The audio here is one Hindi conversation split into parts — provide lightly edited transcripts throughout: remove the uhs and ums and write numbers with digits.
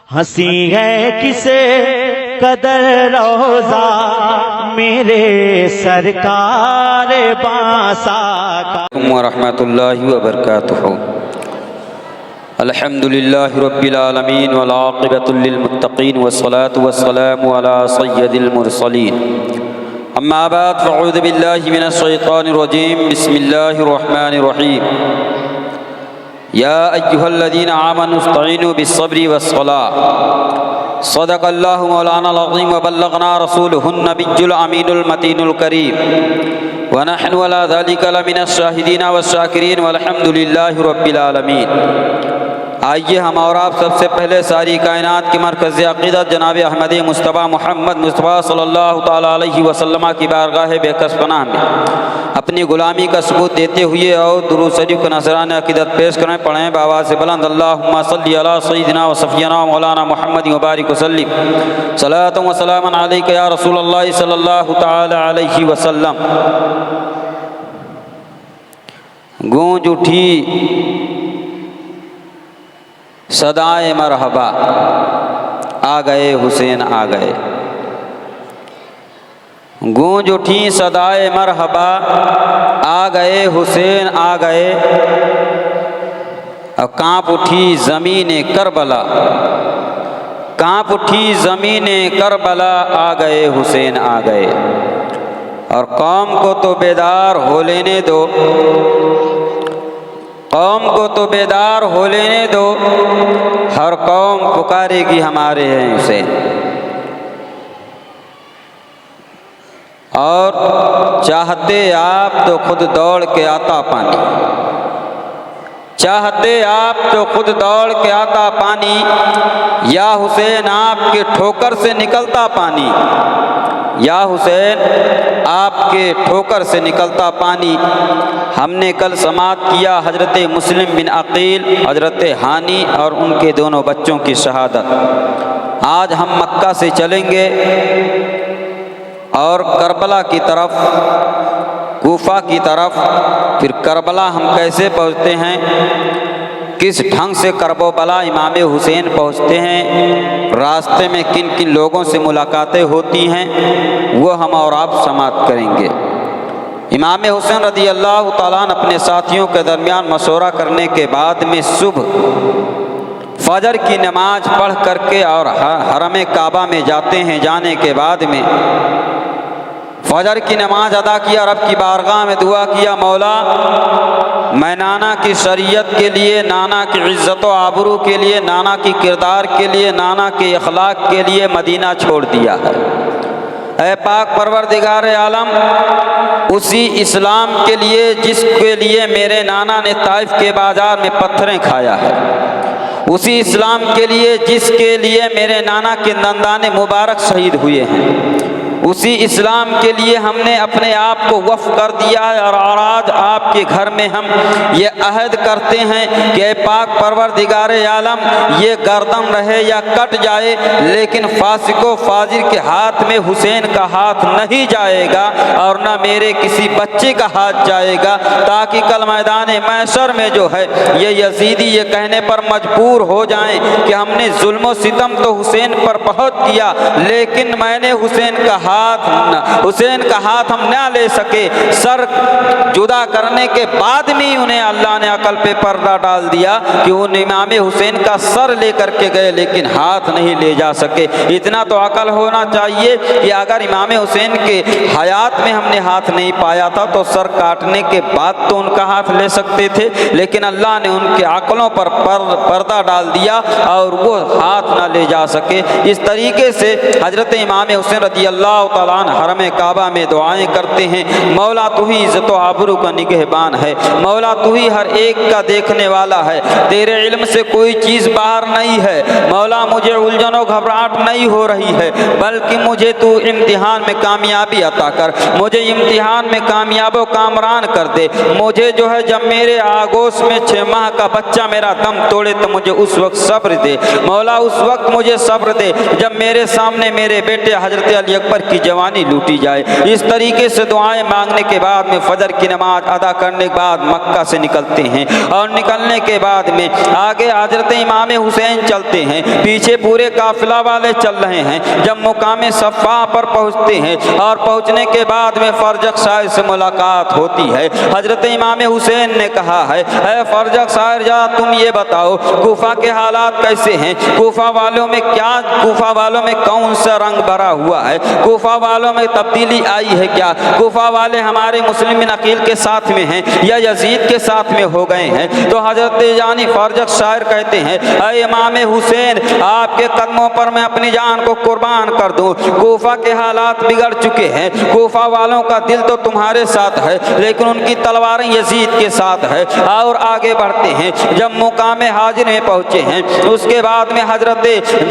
हंसी है किसे कदर रोजा मेरे सरकार बासा का। व रहमतुल्लाहि व बरकातुहू। अल्हम्दुलिल्लाहि रब्बिल आलमीन वल आक़िबतु लिल मुत्तक़ीन वस्सलातु वस्सलामु अला सय्यदिल मुरसलीन। अम्मा बाद फ़अऊज़ु बिल्लाहि मिनश शैतानिर रजीम। बिस्मिल्लाहिर रहमानिर रहीम। या अय्युहल्लज़ीना आमनु इस्तईनु बिस्सब्रि वस्सलाह। सदक़ल्लाहु मौलानाल अज़ीम व बल्लगना रसूलुहुन नबिय्युल अमीनुल मतीनुल करीम व नहनु अला ज़ालिका लमिनश शाहिदीन वश्शाकिरीन वल्हम्दुलिल्लाहि रब्बिल आलमीन। आइए हम और आप सबसे पहले सारी कायनात की मरकज़ अक़ीदत जनाब अहमद मुस्तफ़ा मोहम्मद मुस्तफ़ा सल्लल्लाहु तआला अलैहि वसल्लम की बारगाह बेकस पनाह में अपनी ग़ुलामी का सबूत देते हुए और दुरूद शरीफ का नज़रान अक़ीदत पेश करें। पढ़ें बावाज़ बुलंद अल्लाहुम्मा सल्लि अला सय्यिदिना व सफ़ियना मौलाना मुहम्मद व बारिक वसल्लिम सलातन व सलामन अलैका या रसूलल्लाह सल्लल्लाहु तआला अलैहि वसल्लम। गूंज उठी सदाए मरहबा, आ गए हुसैन आ गए। गूंज उठी सदाए मरहबा, आ गए हुसैन आ गए। और काँप उठी ज़मीने करबला, काँप उठी ज़मीने करबला, आ गए हुसैन आ गए। और कौम को तो बेदार हो लेने दो, कौम को तो बेदार हो लेने दो, हर कौम पुकारेगी हमारे हैं हुसैन। और चाहते आप तो खुद दौड़ के आता पानी, चाहते आप तो खुद दौड़ के आता पानी, या हुसैन आपके ठोकर से निकलता पानी, या हुसैन आपके ठोकर से निकलता पानी। हमने कल समाअत किया हज़रत मुस्लिम बिन अक़ील, हज़रत हानी और उनके दोनों बच्चों की शहादत। आज हम मक्का से चलेंगे और करबला की तरफ, कूफा की तरफ। फिर करबला हम कैसे पहुँचते हैं, किस ढंग से करबला इमाम हुसैन पहुँचते हैं, रास्ते में किन किन लोगों से मुलाकातें होती हैं, वो हम और आप समाअत करेंगे। इमाम हुसैन रज़ी अल्लाह तआला अन्हु अपने साथियों के दरमियान मशवरा करने के बाद में सुबह फजर की नमाज पढ़ करके और हरम काबा में जाते हैं। जाने के बाद में फजर की नमाज अदा किया, रब की बारगाह में दुआ किया, मौला मैं नाना की शरीयत के लिए, नाना की इज़्ज़त व आबरू के लिए, नाना की किरदार के लिए, नाना के अखलाक के लिए मदीना छोड़ दिया है। ऐ पाक परवरदिगार आलम, उसी इस्लाम के लिए जिसके लिए मेरे नाना ने ताइफ के बाज़ार में पत्थरें खाया है, उसी इस्लाम के लिए जिसके लिए मेरे नाना के नंदाने मुबारक शहीद हुए हैं, उसी इस्लाम के लिए हमने अपने आप को वफ़ कर दिया है। और आज आपके घर में हम ये अहद करते हैं कि पाक परवरदिगार आलम, ये गर्दन रहे या कट जाए, लेकिन फासिको फाजिर के हाथ में हुसैन का हाथ नहीं जाएगा और न मेरे किसी बच्चे का हाथ जाएगा, ताकि कल मैदान महशर में जो है ये यजीदी ये कहने पर मजबूर हो जाएं कि हमने जुल्म सितम तो हुसैन पर बहुत किया, लेकिन मैंने हुसैन का हाथ हम ना ले सके। सर जुदा करने के बाद में उन्हें अल्लाह ने अकल पे पर्दा डाल दिया कि उन इमाम हुसैन का सर लेकर के गए, लेकिन हाथ नहीं ले जा सके। इतना तो अकल होना चाहिए कि अगर इमाम हुसैन के हयात में हमने हाथ नहीं पाया था तो सर काटने के बाद तो उनका हाथ ले सकते थे, लेकिन अल्लाह ने उनके अकलों पर पर्दा डाल दिया और वो हाथ ना ले जा सके। इस तरीके से हज़रत इमाम हुसैन रज़ी अल्लाह तआला अन्हु हरम काबा में दुआएं करते हैं, मौला तू ही इज़्ज़त व आबरू का निगहबान है, मौला तू ही हर एक का देखने वाला है, तेरे इल्म से कोई चीज़ बाहर नहीं है। मौला मुझे उलझन और घबराहट नहीं हो रही है, बल्कि मुझे तू इम्तिहान में कामयाबी अता कर, मुझे इम्तिहान में कामयाब व कामरान कर दे। मुझे जो है जब मेरे आगोश में 6 माह का बच्चा मेरा दम तोड़े तो मुझे उस वक्त सब्र दे, मौला उस वक्त मुझे सब्र दे जब मेरे सामने मेरे बेटे हज़रत अली अकबर की की जवानी लूटी जाए। इस तरीके से दुआएं मांगने के बाद में फजर की नमाज अदा करने के बाद मक्का से निकलते हैं और निकलने के बाद में आगे हजरत इमाम हुसैन चलते हैं, पीछे पूरे काफिला वाले चल रहे हैं। जब मुकाम सफ़ा पर पहुंचते हैं और पहुंचने के बाद में फरजक शायर से मुलाकात होती है। हजरत इमाम हुसैन ने कहा है, ऐ फरजक शायर जा तुम ये बताओ कूफा के हालात कैसे हैं, कूफा वालों में कौन सा रंग भरा हुआ है, कूफा वालों में तब्दीली आई है क्या, कूफा वाले हमारे मुस्लिम बिन अकील के साथ में हैं या यजीद के साथ में हो गए हैं। तो हजरत यानी फरजक शायर कहते हैं, ऐ इमाम हुसैन आपके कदमों पर मैं अपनी जान को कुर्बान कर दूं, कूफा के हालात बिगड़ चुके हैं, कूफा वालों का दिल तो तुम्हारे साथ है लेकिन उनकी तलवारें यजीद के साथ है। और आगे बढ़ते हैं, जब मुकाम हाजिर में पहुंचे हैं उसके बाद में हजरत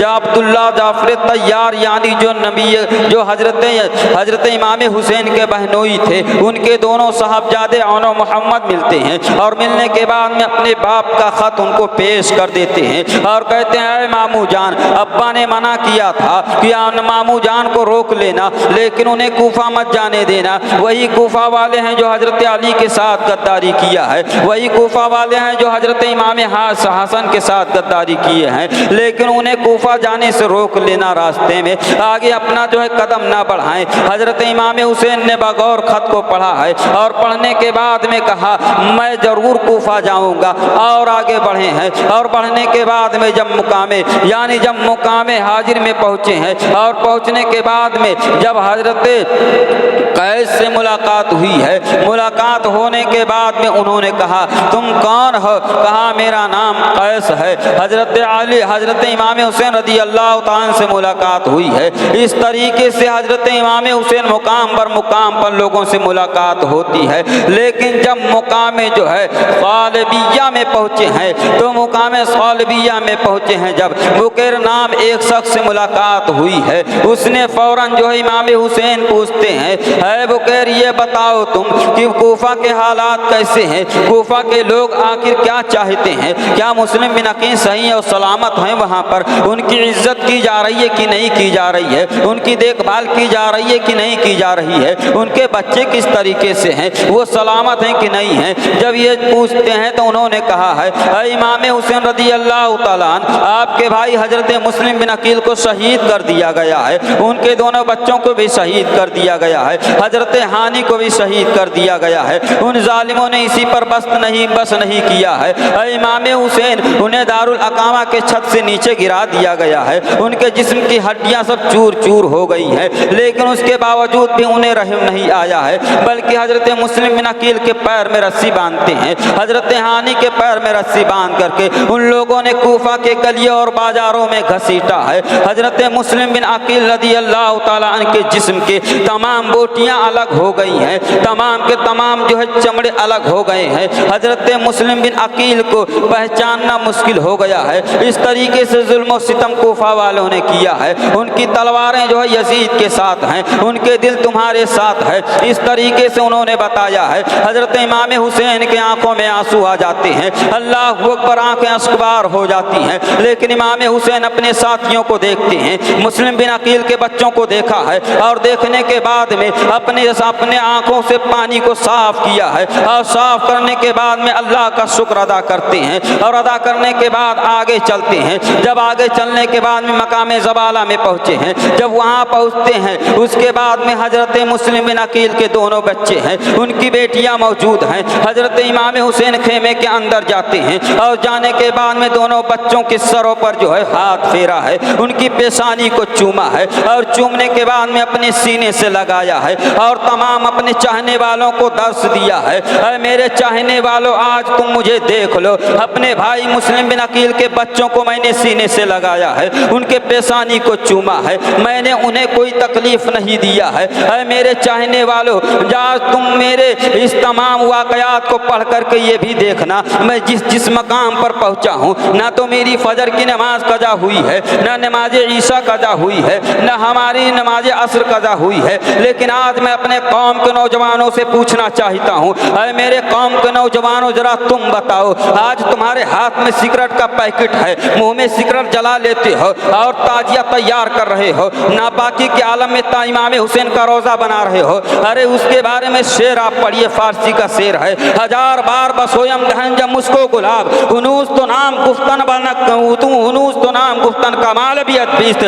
अब्दुल्ला जाफर तैयार यानी जो नबी जो हजरत इमाम हुसैन के बहनोई थे उनके दोनों साहबजादे औनो मोहम्मद मिलते हैं और मिलने के बाद में अपने बाप का खत उनको पेश कर देते हैं और कहते हैं, मामू जान अब्बा ने मना किया था कि मामू जान को रोक लेना लेकिन उन्हें कूफा मत जाने देना। वही कूफा वाले हैं जो हजरत अली के साथ गद्दारी किया है, वही कूफा वाले हैं जो हजरत इमाम हसन के साथ गद्दारी किए हैं, लेकिन उन्हें कूफा जाने से रोक लेना, रास्ते में आगे अपना जो है कदम ना बढ़ाएं। हजरत इमाम हुसैन ने बगौर खत को पढ़ा है और पढ़ने के बाद में कहा मैं जरूर कूफा जाऊंगा और आगे बढ़े हैं। और बढ़ने के बाद में जब मुकामे हाजिर में पहुंचे हैं और पहुंचने के बाद में जब हजरत कैस से मुलाकात हुई है, मुलाकात होने के बाद में उन्होंने कहा तुम कौन हो, कहा मेरा नाम कैस है। हजरत इमाम हुसैन रदी अल्लाह ताला से मुलाकात हुई है। इस तरीके से हजरत इमाम हुसैन मुकाम पर लोगों से मुलाकात होती है। लेकिन जब मुकाम जो है सालबिया में पहुंचे हैं तो मुकाम सालबिया में पहुंचे हैं जब बुकैर नाम एक शख्स से मुलाकात हुई है, उसने फौरन जो है इमाम हुसैन पूछते हैं, है बुकैर ये बताओ तुम कि कूफा के हालात कैसे हैं, कूफा के लोग आखिर क्या चाहते हैं, क्या मुस्लिम बिन अकील सही और सलामत हैं, वहाँ पर उनकी इज्जत की जा रही है कि नहीं की जा रही है, उनकी देखभाल की जा रही है कि नहीं की जा रही है, उनके बच्चे किस तरीके से हैं, वो सलामत हैं कि नहीं हैं। जब ये पूछते हैं तो उन्होंने कहा है, इमाम हुसैन रदी अल्लाह ताला आपके भाई हजरत मुस्लिम बिन अकील को शहीद कर दिया गया है, उनके दोनों बच्चों को भी शहीद कर दिया गया है, हजरत हानी को भी शहीद कर दिया गया है। उन जालिमों ने इसी पर बस नहीं किया है, इमाम हुसैन उन्हें दारुल अकामा के छत से नीचे गिरा दिया गया है, उनके जिस्म की हड्डियां सब चूर चूर हो गई हैं, लेकिन उसके बावजूद भी उन्हें रहम नहीं आया है, बल्कि हजरत मुस्लिम बिन अकील के पैर में रस्सी बांधते हैं, हजरत हानी के पैर में रस्सी बांध करके उन लोगों ने कूफा के गलियों और बाजारों में घसीटा है। हजरत मुस्लिम बिन अकील रदी अल्लाह ताला अन्हु के जिस्म के तमाम बोटियां अलग हो गई हैं, तमाम के तमाम जो है चमड़े अलग हो गए हैं, हजरत मुस्लिम बिन अकील को पहचानना मुश्किल हो गया है। इस तरीके से जुल्म और सितम कूफा वालों ने किया है, उनकी तलवारें जो है यजीद के साथ हैं, उनके दिल तुम्हारे साथ है, इस तरीके से उन्होंने बताया है। हजरत इमाम हुसैन के आंखों में आंसू आ जाते हैं, अल्लाह अकबर, आंखें अश्कबार हो जाती हैं, लेकिन इमाम हुसैन अपने साथियों को देखते हैं, मुस्लिम बिन अकील के बच्चों को देखा है और देखने के बाद में अपने आंखों से पानी को साफ किया है और साफ करने के बाद में अल्लाह का शुक्र अदा करते हैं और अदा करने के बाद आगे चलते हैं। जब आगे चलने के बाद में मकाम ज़बाला में पहुंचे हैं, जब वहां पहुंचते हैं उसके बाद में हजरत मुस्लिम बिन अकील के दोनों बच्चे हैं, उनकी बेटियां मौजूद हैं। हजरत इमाम हुसैन खेमे के अंदर जाते हैं और जाने के बाद में दोनों बच्चों के सरों पर जो है हाथ फेरा है, उनकी पेशानी को चूमा है और चूमने के बाद में अपने सीने से लगाया है और तमाम अपने चाहने वालों को दर्श दिया है, अरे मेरे चाहने वालों आज तुम मुझे देख लो, अपने भाई मुस्लिम बिन अकील के बच्चों को मैंने सीने से लगाया है, उनके पेशानी को चूमा है, मैंने उन्हें कोई तकलीफ नहीं दिया है। अरे मेरे चाहने वालों आज तुम मेरे इस तमाम वाकयात को पढ़ करके ये भी देखना, मैं जिस मकाम पर पहुंचा हूँ ना तो मेरी फजर की नमाज कजा हुई है, ना नमाज ईशा कजा हुई है, ना हमारी नमाज असर कजा हुई है, लेकिन आज मैं अपने कौम के नौजवानों से पूछना चाहता हूँ, अरे मेरे कौम के नौजवानों जरा तुम बताओ, आज तुम्हारे हाथ में सिगरेट का पैकेट है, मुंह में सिगरेट जला लेते हो और ताजिया तैयार कर रहे हो, नापाकी के आलम में इमाम हुसैन का रोज़ा बना रहे हो। अरे उसके बारे में शेर आप पढ़िए, फारसी का शेर है। हजार बार बसोयम दहन जब मुझको गुलाब, हुनूस तो नाम गुफ्तन बनक तू, हुनूस तो नाम गुफ्तन कमाल भी अद्भुत।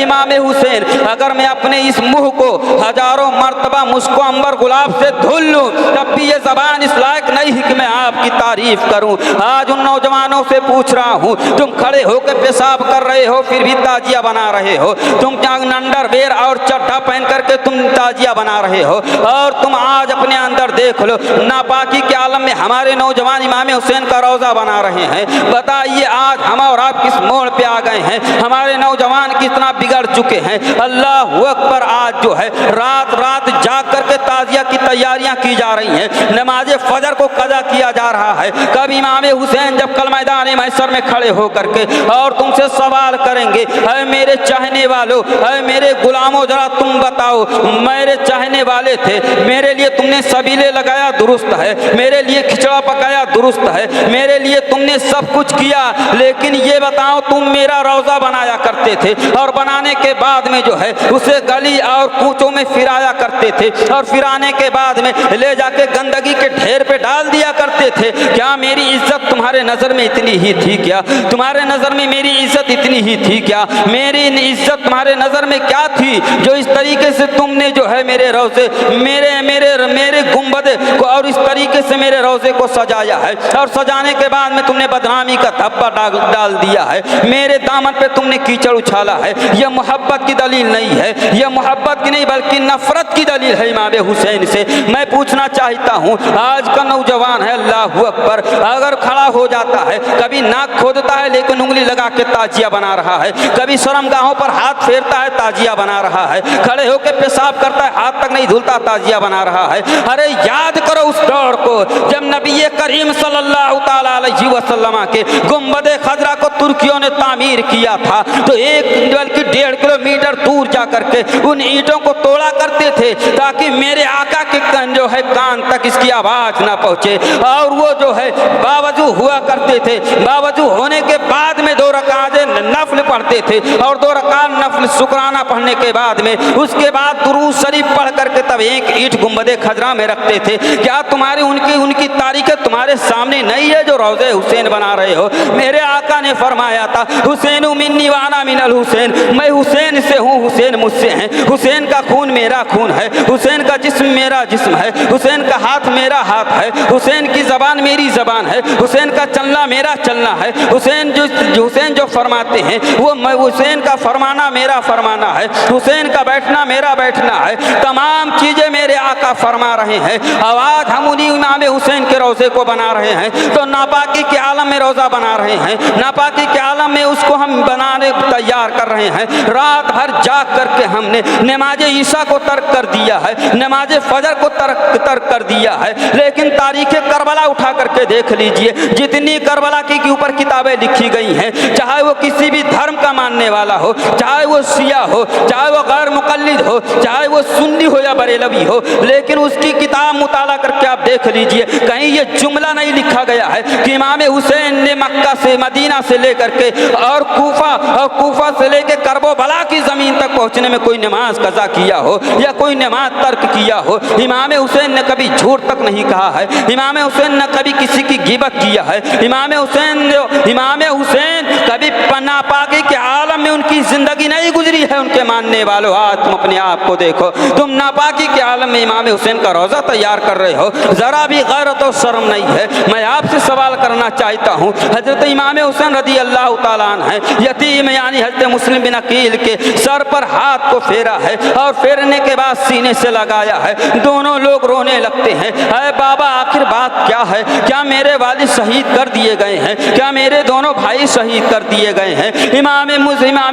इमाम हुसैन, अगर मैं अपने इस मुंह को हजारों मर्तबा मुझको अंबर गुलाब से धुल लूं, तब भी ये जबान इस लायक नहीं है कि मैं आपकी तारीफ करूं। आज उन नौजवानों से पूछ रहा हूं, तुम खड़े होकर पेशाब कर रहे हो फिर भी ताजिया बना रहे हो, तुम अंडरवेयर और चड्ढा पहन करके तुम ताजिया बना रहे हो, और तुम आज अपने अंदर देख लो, नापाकी के आलम में हमारे नौजवान इमाम हुसैन का रोज़ा बना रहे हैं। बताइए आज हम और आप किस मोड़ पे आ गए हैं, हमारे नौजवान कितना बिगड़ चुके हैं। अल्लाह अकबर, आज जो है रात रात जाग करके ताजिया की तैयारियां की जा रही हैं, नमाज फजर को कज़ा किया जा रहा है। कब इमाम हुसैन जब कल मैदान महशर में खड़े होकर के और तुमसे सवाल करेंगे, अरे मेरे चाहने वालों, अरे मेरे गुलामों, जरा तुम बताओ, मेरे चाहने वाले थे, मेरे लिए तुमने सबीले लगाया दुरुस्त है, मेरे लिए खिचड़ा पकाया दुरुस्त है, मेरे लिए तुमने सब कुछ किया, लेकिन ये बताओ तुम मेरा रोज़ा बनाया करते थे और बनाने के बाद में जो है उसे गली और कूचों में फिराया करते थे, और फिराने के बाद में ले जाके गंदगी के ढेर पे डाल दिया करते थे। क्या मेरी इज्जत तुम्हारे नजर में इतनी ही थी क्या? तुम्हारे नजर में मेरी इज्जत इतनी ही थी क्या? मेरी इज्जत तुम्हारे नजर में क्या थी जो इस तरीके से तुमने जो है मेरे रोज़े, मेरे मेरे मेरे गुंबद को और इस तरीके से मेरे रोज़े को सजाया है, और सजाने के बाद में तुमने बदनामी का धब्बा डाल दिया है, मेरे दामन पे तुमने कीचड़ उछाला है। यह मोहब्बत की दलील नहीं है, यह मोहब्बत की नहीं बल्कि नफरत की दलील है इमाम हुसैन से। मैं पूछना चाहता हूँ, आज का नौजवान है, अल्लाह अकबर, अगर खड़ा हो जाता है, कभी नाक खोदता है लेकिन उंगली लगा के ताजिया बना रहा है, कभी शर्मगाहों पर हाथ फेरता है ताजिया बना रहा है, खड़े होकर पेशाब करता है हाथ तक नहीं धुलता ताजिया बना रहा है। अरे याद करो उस दौर को जब नबी करीम सल्लल्लाहु ताला अलैहि वसल्लम के गुंबदे खजरा को तुर्कियों ने तामीर किया था, तो 1.5 किलोमीटर दूर जा करके उन ईंटों को तोड़ा करते थे ताकि मेरे आका के जो है कान तक इसकी आवाज ना पहुंचे, और वो जो है बावजूद हुआ करते थे, बावजूद होने के बाद में 2 रकात नफल पढ़ते थे, और 2 रकात नफल शुक्राना पढ़ने के बाद में उसके बाद दुरूद शरीफ पढ़ करके तब एक ईंट गुंबदे खजरा में रखते थे। क्या तुम्हारी उनकी तारीखें तुम्हारे सामने नहीं है जो रोज़े हुसैन बना रहे हो? मेरे आका ने फरमाया था, हुसैन मिन्नी वाना मिनल हुसैन, मैं हुसैन से हूँ, हुसैन मुझसे हैं, हुसैन का खून मेरा खून है, हुसैन का जिस्म मेरा जिस्म है, हुसैन का हाथ मेरा हाथ है, हुसैन की ज़बान मेरी ज़बान है, हुसैन का चलना मेरा चलना है, हुसैन जो फरमाते हैं वो मैं, हुसैन का फरमाना मेरा फरमाना है, हुसैन का बैठना मेरा बैठना है, तमाम चीज़ें मेरे आका फरमा रहे हैं। आवाज़ हम उन्हीं इमाम हुसैन के रोज़े को बना रहे हैं, तो नापाकी के आलम में रोज़ा बना रहे हैं, नापाकी के आलम में उसको हम बनाने तैयार कर रहे हैं। रात भर जाग करके हमने नमाज ईशा को तर्क कर दिया है, नमाज फजर को तर्क कर दिया है, लेकिन तारीख़ करबला उठा करके देख लीजिए, जितनी करबला के ऊपर किताबें लिखी गई हैं, चाहे वो किसी भी धर्म का मानने वाला हो, चाहे वो शिया हो, चाहे वो गैर मुक़ल्लिद हो, चाहे वो सुन्नी हो या बरेलवी हो, लेकिन उसकी किताब मुताला करके आप देख लीजिए, कहीं ये जुमला नहीं लिखा गया है कि इमाम हुसैन ने मक्का से, मदीना से लेकर के और कूफा से लेकर करबला की ज़मीन तक पहुँचने में कोई नमाज कज़ा किया हो या कोई नमाज तर्क किया हो। इमाम हुसैन ने कभी झूठ तक नहीं कहा है, इमाम हुसैन ने कभी किसी की गिबत किया है, इमाम हुसैन कभी नापाकी के आलम में उनकी ज़िंदगी नहीं गुजरी है। उनके मानने वालों, आज तुम अपने आप को देखो, तुम नापाकी के आलम में इमाम हुसैन का रोज़ा तैयार कर रहे हो, ज़रा भी गैरत और शर्म नहीं है। मैं आपसे सवाल करना चाहता हूँ, हज़रत इमाम हुसैन रज़ी अल्लाह ताला अन्हु हैं, यतीम यानी हज़रत मुस्लिम बिन अकील के सर पर हाथ को फेरा है और फेरने के बाद सीने से लगाया है। दोनों लोग रोने लगते हैं, अरे बाबा आखिर बात क्या है? क्या मेरे वालिद शहीद कर दिए गए हैं? क्या मेरे दोनों भाई शहीद कर दिए गए हैं? इमाम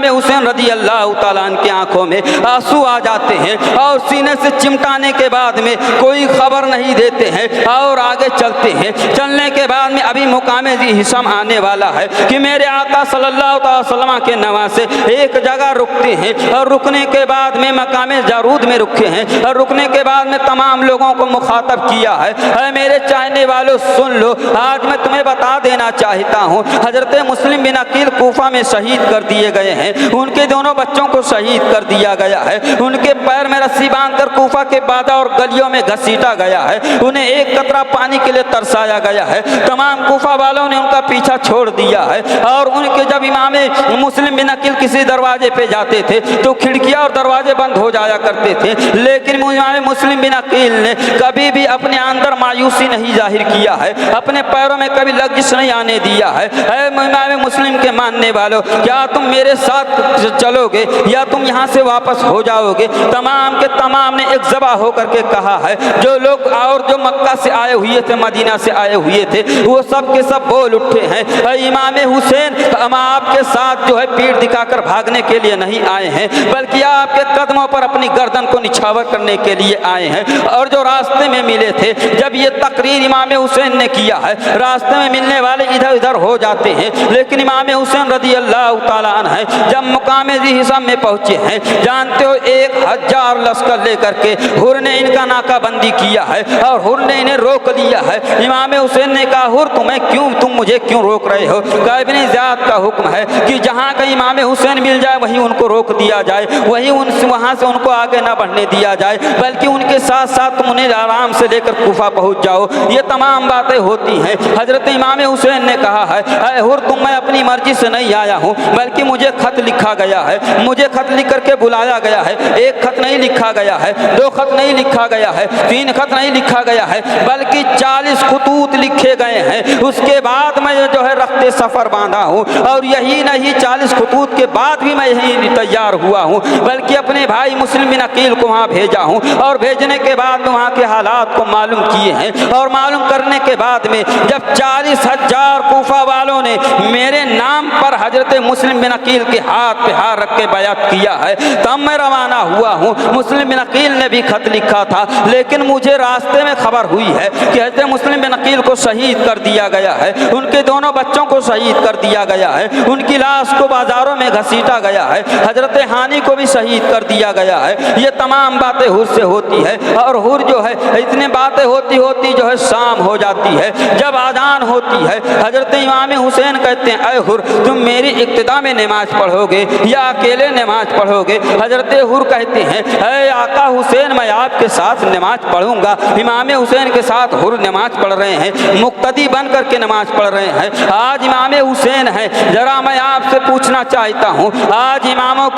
हुसैन रज़ी अल्लाह ताला अन्हु की आंखों में आंसू आ जाते हैं और सीने से चिमटाने के बाद में कोई खबर नहीं देते हैं और आगे चलते हैं। चलने के बाद में अभी मुकामे ज़ी हिशम आने वाला है कि मेरे आका सल्लल्लाहु अलैहि वसल्लम के नवासे एक जगह रुकते हैं, और रुकने के बाद में मकामे जारूद में रुके हैं, और रुकने के बाद में तमाम लोगों को मुखातब किया है, अरे मेरे चाहने वालों सुन लो, आज मैं तुम्हें बता देना चाहता हूँ, हज़रत मुस्लिम बिन अकील कूफा में शहीद कर दिए गए हैं, उनके दोनों बच्चों को शहीद कर दिया गया है। उनके पैर में रस्सी बांधकर कूफा के बाजार और गलियों में घसीटा गया है। उन्हें एक कतरा पानी के लिए तरसाया गया है। तमाम कूफा वालों ने उनका पीछा छोड़ दिया है। और उनके जब इमाम मुस्लिम बिन अकील किसी दरवाजे पे जाते थे तो खिड़कियां और दरवाजे बंद हो जाया करते थे, लेकिन इमाम मुस्लिम बिन अकील ने कभी भी अपने अंदर मायूसी नहीं जाहिर किया है, अपने पैरों में कभी लग्जिश नहीं आने दिया है। इमाम मुस्लिम के मानने वालों, क्या तुम मेरे साथ चलोगे या तुम यहाँ से वापस हो जाओगे? तमाम के तमाम ने एक जबा होकर के कहा है। जो लोग और जो मक्का से आए हुए थे, मदीना से आए हुए थे, वो सब के सब बोल उठे हैं, इमाम हुसैन हम आपके साथ जो है पीठ दिखाकर भागने के लिए नहीं आए हैं, बल्कि आपके कदमों पर अपनी गर्दन को निछावर करने के लिए आए हैं। और जो रास्ते में मिले थे, जब ये तकरीर इमाम हुसैन ने किया है, रास्ते में मिलने वाले इधर उधर हो जाते हैं, लेकिन इमाम हुसैन रज़ी अल्लाह तआला अन्हु है जब मुकाम ज़िहिशम में पहुंचे हैं, जानते हो 1000 लश्कर लेकर के हुर ने इनका नाकाबंदी किया है और हुर ने इन्हें रोक लिया है। इमाम हुसैन ने कहा, हुर तुम मुझे क्यों रोक रहे हो? कहा, इब्न ज़ियाद का हुक्म है कि जहाँ का इमाम हुसैन मिल जाए वहीं उनको रोक दिया जाए, वहीं वहाँ से उनको आगे ना बढ़ने दिया जाए, बल्कि उनके साथ साथ तुम उन्हें आराम से लेकर कूफा पहुँच जाओ। ये तमाम बातें होती हैं। हजरत इमाम हुसैन ने कहा है, अरे हुर मैं अपनी मर्जी से नहीं आया हूँ, बल्कि मुझे खत लिखा गया है, मुझे खत लिख करके बुलाया गया है। एक खत नहीं लिखा गया है, 2 खत नहीं लिखा गया है, 3 खत नहीं लिखा गया है, बल्कि 40 खतूत लिखे गए हैं। उसके बाद मैं जो है रखते सफ़र बांधा हूँ, और यही नहीं 40 खतूत के बाद भी मैं यही तैयार हुआ हूँ, बल्कि अपने भाई मुस्लिम बिन अकील को वहाँ भेजा हूँ, और भेजने के बाद में वहाँ के हालात को मालूम किए हैं। और मालूम करने के बाद में जब 40,000 कूफा वालों ने मेरे नाम पर हजरत मुस्लिम बिन अकील के हाथ पे हाथ रख के बयात किया है, तब मैं रवाना हुआ हूँ। मुस्लिम बिन अकील ने भी खत लिखा था, लेकिन मुझे रास्ते में खबर हुई है कि हजरत मुस्लिम बिन अकील को शहीद कर दिया गया है, उनके दोनों बच्चों को शहीद कर दिया गया है, उनकी लाश को बाजारों में घसीटा गया है, हजरत हानी को भी शहीद कर दिया गया है। ये तमाम बातें हुर से होती है, और हुर जो है इतनी बातें होती होती जो है शाम हो जाती है। जब आजान होती है, हजरत इमाम हुसैन कहते हैं, अय हुर तुम मेरी इक्तिदा में नमाज पढ़ोगे या अकेले नमाज पढ़ोगे? हजरत हुर कहते हैं, अय आका हुसैन मैं आपके साथ नमाज पढ़ूंगा। इमाम हुसैन के साथ हुर नमाज पढ़ रहे हैं, मुक्तदी बन करके नमाज पढ़ रहे हैं। आज इमाम हुसैन है, जरा मैं आपसे पूछना चाहता हूँ, आज इमामों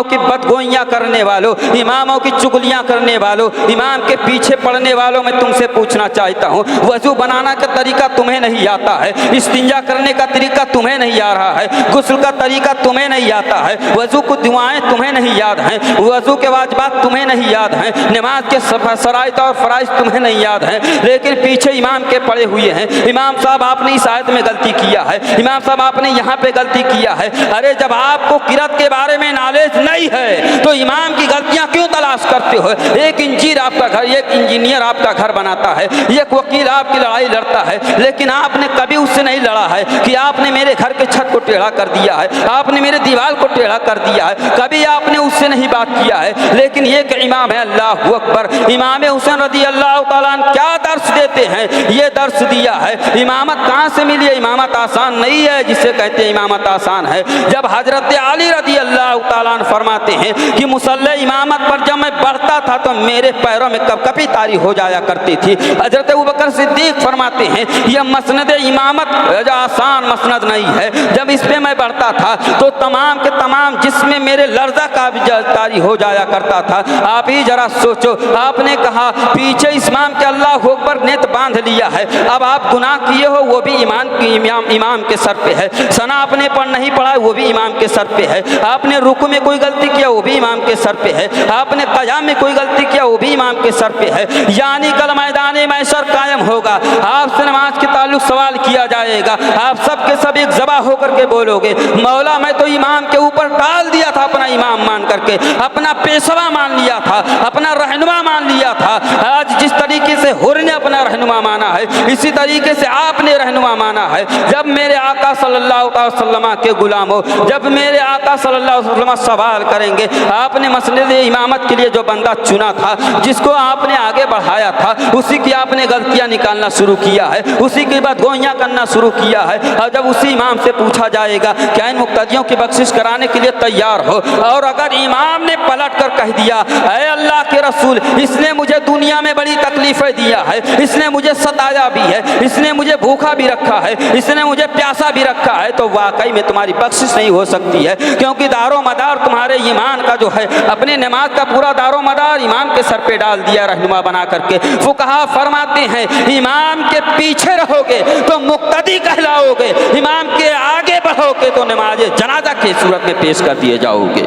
की बदगोइयाँ करने वालों, इमामों की चुगलियाँ करने वालों, इमाम के पीछे पड़ने वालों, मैं तुमसे पूछना चाहता हूँ, वजू बनाना का तरीका तुम्हें नहीं आता है, इस्तिंजा करने का तरीका तुम्हें नहीं आ रहा है, गुस्ल का तरीका तुम्हें नहीं आता है, वजू को दुआएं तुम्हें नहीं याद हैं, वजू के वाजिबात तुम्हें नहीं याद हैं, नमाज के शराइत और फराइज तुम्हें नहीं याद हैं, लेकिन पीछे इमाम के पड़े हुए हैं। इमाम साहब आपने इस आयत में गलती किया है, इमाम साहब आपने यहाँ पे गलती किया है। अरे जब आपको किरात के बारे में नॉलेज नहीं है तो इमाम की गलतियाँ क्यों तलाश करते हो? एक इंजीनियर आपका घर बनाता है, एक वकील आपकी लड़ाई लड़ता है, लेकिन आपने कभी उससे नहीं लड़ा है कि आपने मेरे घर के छत को टेढ़ा कर दिया है, आपने मेरे दीवार को टेढ़ा कर दिया है, कभी आपने उससे नहीं बात किया है। लेकिन ये कि इमाम है, अल्लाह अकबर, इमाम हुसैन रज़ी अल्लाह तआला अन्हु क्या दर्स देते हैं? ये दर्स दिया है। इमामत कहाँ से मिली है? इमामत आसान नहीं है जिसे कहते हैं इमामत आसान है। जब हजरत अली रज़ी अल्लाह तआला अन्हु फरमाते हैं कि मुसल्ले इमामत पर जब मैं बढ़ता था तो मेरे पैरों में कपकपी तारी हो जाया करती थी। हजरत अबू बकर सिद्दीक फरमाते हैं यह मसनद इमामत आसान मसनद नहीं है। जब इस पे मैं बढ़ता था तो तमाम के तमाम जिसमें मेरे लर्जा का भी तारी हो जाया करता था। आप ही जरा सोचो, आपने कहा पीछे इमाम के अल्लाह अकबर नेत बांध लिया है, अब आप गुनाह किए हो वो भी इमाम के सर पे है, सना आपने पर नहीं पढ़ा वो भी इमाम के सर पे है, आपने रुकू में कोई गलती किया वो भी इमाम के सर पे है, आपने क़याम में कोई गलती किया वो भी इमाम के सर पे है। यानी कल मैदान महशर कायम होगा, आपसे नमाज के ताल्लुक सवाल किया जाएगा, आप सब के सब एक जबा होकर के बोलोगे मौला मैं तो इमाम के ऊपर डाल दिया था, अपना इमाम मान करके अपना पेशवा मान लिया था, अपना रहनुमा मान लिया था। आज जिस तरीके से हुर ने अपना अपना रहनुमा माना है, इसी तरीके से आपने रहनुमा माना है। जब मेरे आका सल्लल्लाहु अलैहि वसल्लम के गुलाम हो, जब मेरे आका सल्लल्लाहु अलैहि वसल्लम सवाल करेंगे, आपने मसनद इमामत के लिए जो बंदा चुना था, जिसको आपने आगे बढ़ाया था, उसी की आपने गलतियां निकालना शुरू किया है, उसी की बदगोइयां करना शुरू किया है। और जब उसी इमाम से पूछा जाएगा क्या इन मुक्तदियों की बख्शिश कराने के लिए तैयार हो, और अगर इमाम ने पलट कर कह दिया ऐ अल्लाह के रसूल, इसने मुझे दुनिया में बड़ी तकलीफें दिया है, इसने मुझे सताया भी है, इसने मुझे भूखा भी रखा है, इसने मुझे प्यासा भी रखा है, तो वाकई में तुम्हारी बख्शिश नहीं हो सकती है, क्योंकि दारो मदार तुम्हारे ईमान का जो है, अपने नमाज का पूरा दारो मदार इमाम के सर पे डाल दिया रहनुमा बना करके। फुकहा फरमाते हैं इमाम के पीछे रहोगे तो मुक्तदी कहलाओगे, इमाम के आगे बढ़ोगे तो नमाज जनाजा की सूरत में पेश कर दिए जाओगे।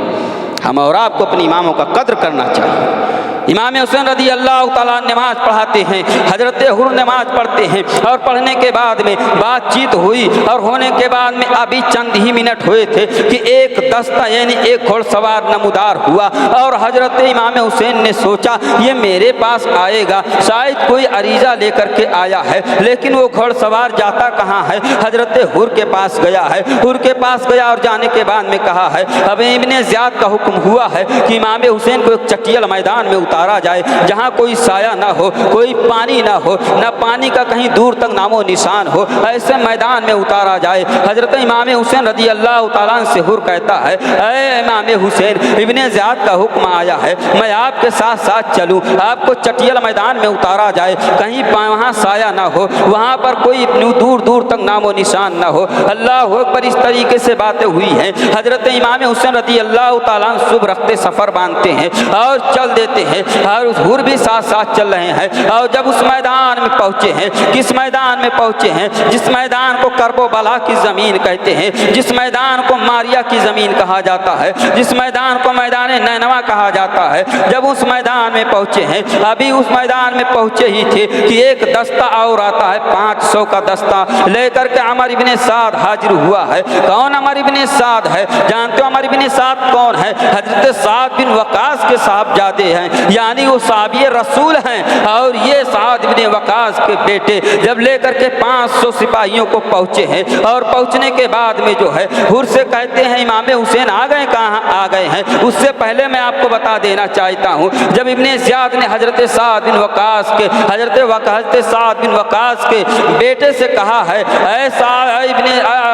हम और आपको अपने इमामों का कद्र करना चाहिए। इमाम हुसैन रदी अल्लाह ताला नमाज पढ़ाते हैं, हजरत हुर नमाज पढ़ते हैं, और पढ़ने के बाद में बातचीत हुई, और होने के बाद में अभी चंद ही मिनट हुए थे कि एक दस्ता यानी एक घोड़सवार नमूदार हुआ, और हजरत इमाम हुसैन ने सोचा ये मेरे पास आएगा, शायद कोई अरीजा लेकर के आया है, लेकिन वो घोड़सवार जाता कहाँ है, हजरत हुर के पास गया है। हुर के पास गया और जाने के बाद में कहा है अब इब्ने ज़ियाद का हुक्म हुआ है कि इमाम हुसैन को एक चटियल मैदान में उतारा जाए, जहाँ कोई साया ना हो, कोई पानी ना हो, ना पानी का कहीं दूर तक नामो निशान हो, ऐसे मैदान में उतारा जाए। हजरत इमाम हुसैन रदी अल्लाह तआला अन्हु से हुर कहता है ऐ इमाम हुसैन, इब्ने ज़ियाद का हुक्म आया है, मैं आपके साथ साथ चलूँ, आपको चटियल मैदान में उतारा जाए, कहीं वहाँ साया ना हो, वहाँ पर कोई दूर दूर तक नामो निशान ना हो। अल्लाह अकबर। इस तरीके से बातें हुई हैं। हजरत इमाम हुसैन रदी अल्लाह तआला अन्हु सुबह रखते सफ़र बांधते हैं और चल देते हैं, और हुर भी साथ साथ चल रहे हैं। और जब उस मैदान में पहुँचे हैं, किस मैदान में पहुँचे हैं, जिस मैदान को करबला की ज़मीन कहते हैं, जिस मैदान को मारिया की ज़मीन कहा जाता है, जिस मैदान को मैदान नैनवा कहा जाता है, जब उस मैदान में पहुँचे हैं, अभी उस मैदान में पहुँचे ही थे कि एक दस्ता और आता है, 500 का दस्ता लेकर के अमर इब्ने साद हाजिर हुआ है। कौन अमर इब्ने साद है? जानते हो अमर इब्ने साद कौन है? हजरत साद बिन वकास के साहबजादे हैं, यानी वो साहबी रसूल हैं। और ये साद बिन वकास के बेटे जब लेकर के 500 सिपाहियों को पहुँचे हैं, और पहुँचने के बाद में जो है हुर से कहते हैं इमाम हुसैन आ गए, कहाँ आ गए हैं। उससे पहले मैं आपको बता देना चाहता हूँ, जब इब्ने ज़ियाद ने हजरत साद बिन वकास के हजरत साद बिन वकास के बेटे से कहा है ऐसा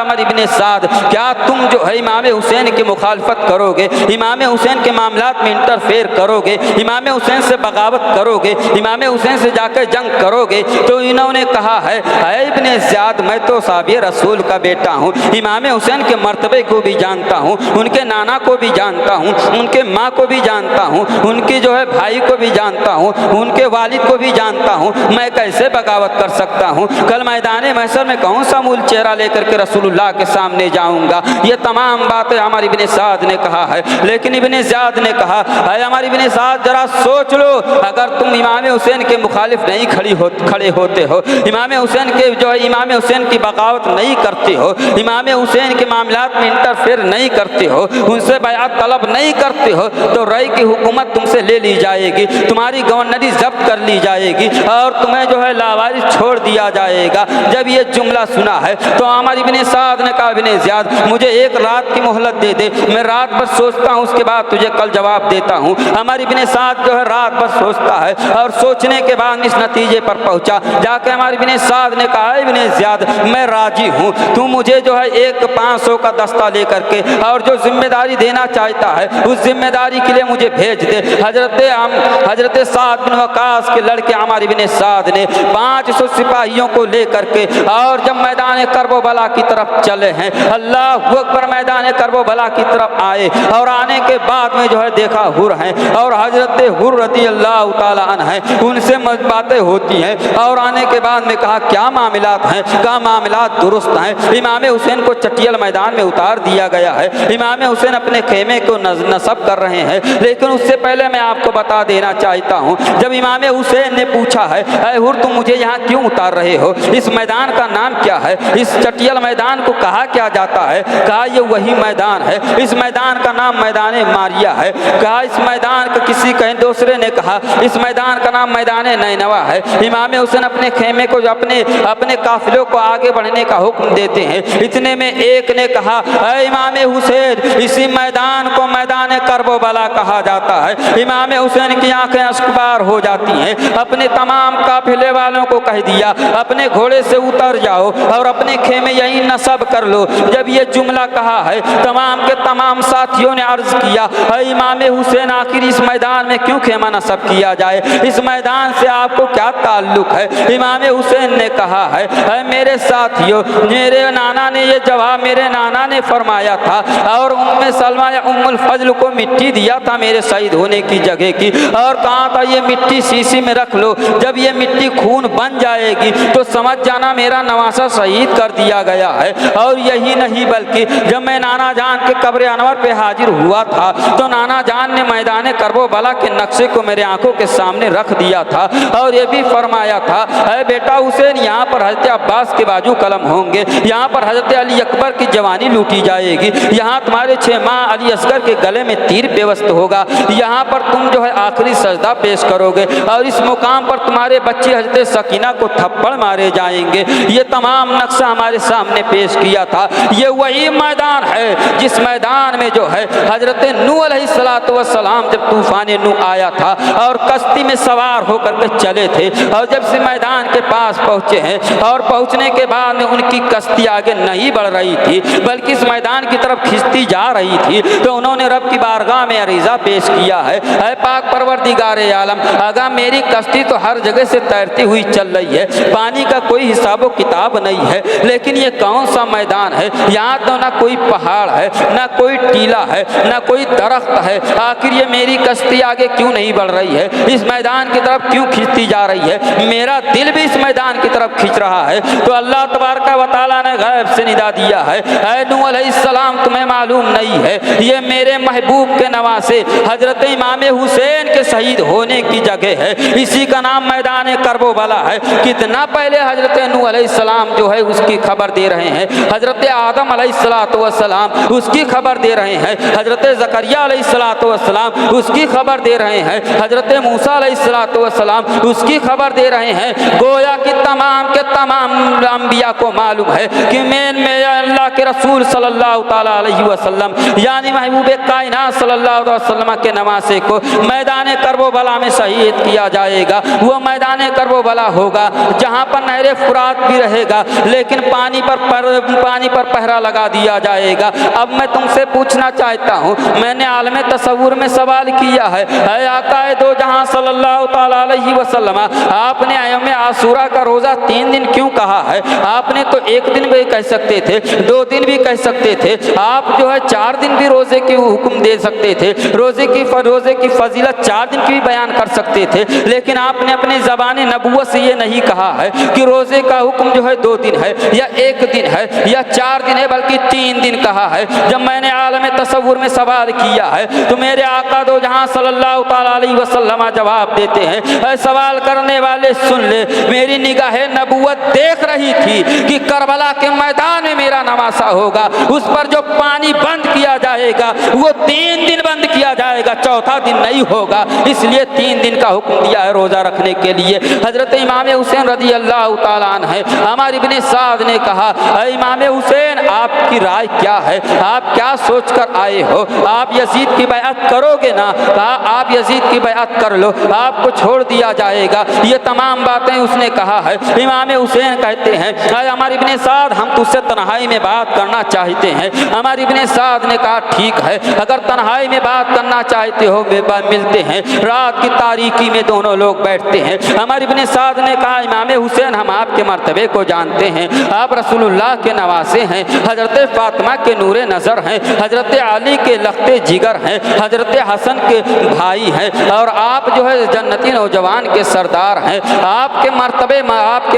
अमर इब्ने साद, क्या तुम जो है इमाम हुसैन की मुखालफत करोगे, इमाम हुसैन के मामलात में इंटरफेयर करोगे, इमाम हुसैन से बगावत करोगे, इमाम हुसैन से जाकर जंग करोगे? तो इन्होंने कहा है इब्ने ज़ियाद, मैं तो साहबी रसूल का बेटा हूँ, इमाम हुसैन के मर्तबे को भी जानता हूँ, उनके नाना को भी जानता हूँ, उनके माँ को भी जानता हूँ, उनके जो है भाई को भी जानता हूँ, उनके वालिद को भी जानता हूँ, मैं कैसे बगावत कर सकता हूँ? कल मैदान महशर में कौन सा मूल चेहरा लेकर के रसूलुल्लाह के सामने जाऊँगा? ये तमाम बातें अमर इब्ने साद ने कहा है। लेकिन इब्ने ज़ियाद ने कहा अमर इब्ने साद जरा सोच लो, अगर तुम इमाम हुसैन के मुखालिफ नहीं खड़े होते हो, इमाम हुसैन के जो है इमाम हुसैन की बगावत नहीं करते हो, इमाम हुसैन के मामलात में इंटरफेयर नहीं करते हो, उनसे बयात तलब नहीं करते हो, तो रई की हुकूमत तुमसे ले ली जाएगी, तुम्हारी गवर्नरी जब्त कर ली जाएगी, और तुम्हें जो है लावारिस छोड़ दिया जाएगा। जब ये जुमला सुना है तो अमर इब्ने साद ने कहा इब्ने ज़ियाद, मुझे एक रात की मोहलत दे दे, मैं रात भर सोचता हूँ, उसके बाद तुझे कल जवाब देता हूँ। अमर इब्ने साद जो है रात भर सोचता है, और सोचने के बाद इस नतीजे पर पहुँचा। जाकर अमर इब्ने साद ने कहा इब्ने ज़ियाद, मैं राजी हूँ, तू मुझे जो है एक 500 का दस्ता लेकर के और जो जिम्मेदारी देना चाहता है उस जिम्मेदारी के लिए मुझे भेज दे। हजरत साद बिन वकास के लड़के अमर इब्ने साद ने 500 सिपाहियों को लेकर के और जब मैदान करबला की तरफ चले हैं, अल्लाह अकबर, मैदान करबला की तरफ आए, और आने के बाद में जो है देखा हुर हैं, और हजरत हुर रदी अल्लाह तआला अन्हु हैं, उनसे बातें होती हैं, और आने के बाद में कहा क्या मामलात हैं? कहा मामलात दुरुस्त हैं, इमाम हुसैन को चटियल मैदान में उतार दिया गया है, इमाम हुसैन अपने खेमे खेमे को नस्ब कर रहे हैं। लेकिन उससे पहले मैं आपको बता देना चाहता हूँ, जब इमाम हुसैन ने पूछा है, ऐ हुर तुम मुझे यहाँ क्यों उतार रहे हो, इस मैदान का नाम क्या है, इस चटियल मैदान को कहा क्या जाता है? कहा ये वही मैदान है, इस मैदान का नाम मैदान मारिया है। कहा इस मैदान का किसी कहीं दूसरे ने कहा इस मैदान का नाम मैदान नैनवा है। इमाम हुसैन अपने खेमे को अपने काफिलों को आगे बढ़ने का हुक्म देते हैं। इतने में एक ने कहा, ऐ इमाम हुसैन, इसी मैदान को मैदान करबला कहा जाता है। इमाम हुसैन की आंखें अश्कबार हो जाती हैं। अपने तमाम काफिले वालों को कह दिया, अपने घोड़े से उतर जाओ और अपने खेमे यहीं नस्ब कर लो। जब ये जुमला कहा है, तमाम के तमाम साथियों ने अर्ज किया, ऐ इमाम हुसैन, आखिर इस मैदान में क्यों खेमा नस्ब किया जाए, इस मैदान से आपको क्या ताल्लुक है? इमाम हुसैन ने कहा है, ऐ मेरे साथियों, मेरे नाना ने ये जवाब मेरे नाना ने फरमाया था और उम्मे सलमा या उम्मुल फजल को मिट्टी दिया था मेरे शहीद होने की जगह की, और कहा था ये मिट्टी शीशी में रख लो, जब ये मिट्टी खून बन जाएगी तो समझ जाना मेरा नवासा शहीद कर दिया गया है। और यही नहीं बल्कि जब मैं नाना जान के कब्र अनवर पे हाजिर हुआ था तो नाना जान ने मैदान करबला के नक्शे को मेरे आंखों के सामने रख दिया था और ये भी फरमाया था, अरे बेटा हुसैन, यहाँ पर हजरत अब्बास के बाजू कलम होंगे, यहाँ पर हजरत अली अकबर की जवानी लूटी जाएगी, यहाँ तुम्हारे 6 माह अली असगर के गले में तीर पेवस्त होगा, यहाँ पर तुम जो है आखिरी सजदा पेश करोगे और इस मुकाम पर तुम्हारे बच्चे हजरत सकीना को थप्पड़ मारे जाएंगे। ये तमाम नक्शा हमारे सामने पेश किया था। ये वही मैदान है जिस मैदान में जो है हजरत नूह अलैहिस्सलातु वस्सलाम जब तूफान नूह आया था और कश्ती में सवार होकर के चले थे और जब से मैदान के पास पहुंचे हैं और पहुंचने के बाद में उनकी कश्ती आगे नहीं बढ़ रही थी बल्कि इस मैदान की तरफ खिंचती जा रही थी, तो उन्होंने रब की बारगाह में अरीज़ा पेश किया है, ऐ पाक परवरदिगारे आलम, अगा मेरी कश्ती तो हर जगह से तैरती हुई चल रही है, पानी का कोई हिसाब किताब नहीं है, लेकिन ये कौन सा मैदान है, यहाँ तो ना कोई पहाड़ है, ना कोई टीला है, ना कोई दरख्त है, आखिर ये मेरी कश्ती आगे क्यों नहीं बढ़ रही है, इस मैदान की तरफ क्यों खींचती जा रही है, मेरा दिल भी इस मैदान की तरफ खींच रहा है। तो अल्लाह तबारक व तआला ने गैब से निदा दिया है, ऐ नूह अलैहिस्सलाम, तुम्हें मालूम नहीं है ये मेरे महबूब के नवासे हजरत इमाम हुसैन के शहीद होने की जगह है, इसी का नाम मैदान करबला है। कितना पहले हजरत नूह अलैहिस्सलाम जो है उसकी खबर दे रहे हैं, हजरत आदम अलैहिस्सलातु वस्सलाम उसकी खबर दे रहे हैं, हजरत ज़करिया अलैहिस्सलातु वस्सलाम उसकी खबर दे रहे हैं, हजरत मूसा अलैहिस्सलातु वस्सलाम उसकी खबर दे रहे हैं। गोया कि तमाम के तमाम अंबिया को मालूम है कि मैं अल्लाह के रसूल सल्लल्लाहु ताला अलैहि वसल्लम यानी महबूब कायनात सल्लल्लाहु अलैहि वसल्लम के नवासे को मैदान करबला में शहीद किया जाएगा। वो मैदान करबला होगा जहाँ पर नहर फुरात भी रहेगा, लेकिन पानी पर पहरा लगा दिया जाएगा। अब मैं तुमसे पूछना चाहता हूँ, मैंने आलम तसव्वुर में सवाल किया है, ऐ आकाए दो जहाँ सल्लल्लाहु ताला अलैहि वसल्लम, आपने यौम आशूरा का रोज़ा 3 दिन क्यों कहा है? आपने तो 1 दिन भी कह सकते थे, 2 दिन भी कह सकते थे, आप जो है 4 दिन भी रोज़े की हुक्म दे सकते थे, रोज़े की फजीलत 4 दिन की भी बयान कर सकते थे, लेकिन आपने अपने ज़बान नबुव्वत से ये नहीं कहा है कि रोज़े का हुक्म जो है 2 दिन है या 1 दिन है या 4 दिन है, बल्कि 3 दिन कहा है। जब मैंने आलम तसव्वुर में सवाल किया है तो मेरे आका दो जहाँ सल्लल्लाहु ताला अलैहि वसल्लम जवाब देते हैं, सवाल करने वाले सुन ले, मेरी निगाह नबुव्वत देख रही थी कि करबला के मैदान में मेरा नवासा होगा, उस पर जो पानी बंद किया जाएगा वो 3 दिन बंद किया जाएगा, चौथा दिन नहीं होगा, इसलिए 3 दिन का हुक्म दिया है रोज़ा रखने के लिए। हजरत इमाम हुसैन रज़ी अल्लाह ताला अन्हु है, हमारे इब्ने साद ने कहा, इमाम हुसैन आपकी राय क्या है, आप क्या सोच कर आए हो, आप यजीद की बैअत करोगे ना? कहा आप यजीद की बैअत कर लो, आपको छोड़ दिया जाएगा। ये तमाम बातें उसने कहा है। इमाम हुसैन कहते हैं, हमारे इब्ने साद हम तुझसे तन्हाई में बात करना चाहते हैं। हमारे इब्ने साद ने कहा ठीक है, अगर तन्हाई में बात करना चाहते हो मिलते हैं। रात की तारीकी में दोनों लोग बैठते हैं। हमारे इब्ने साद ने कहा, इमाम हुसैन हम आपके मर्तबे को जानते हैं, आप रसूलुल्लाह के नवासे हैं, हजरत फातिमा के नूरे नज़र हैं, हजरत अली के लख्ते जिगर हैं, हजरत हसन के भाई हैं, और आप जो है जन्नती नौजवान के सरदार हैं। आपके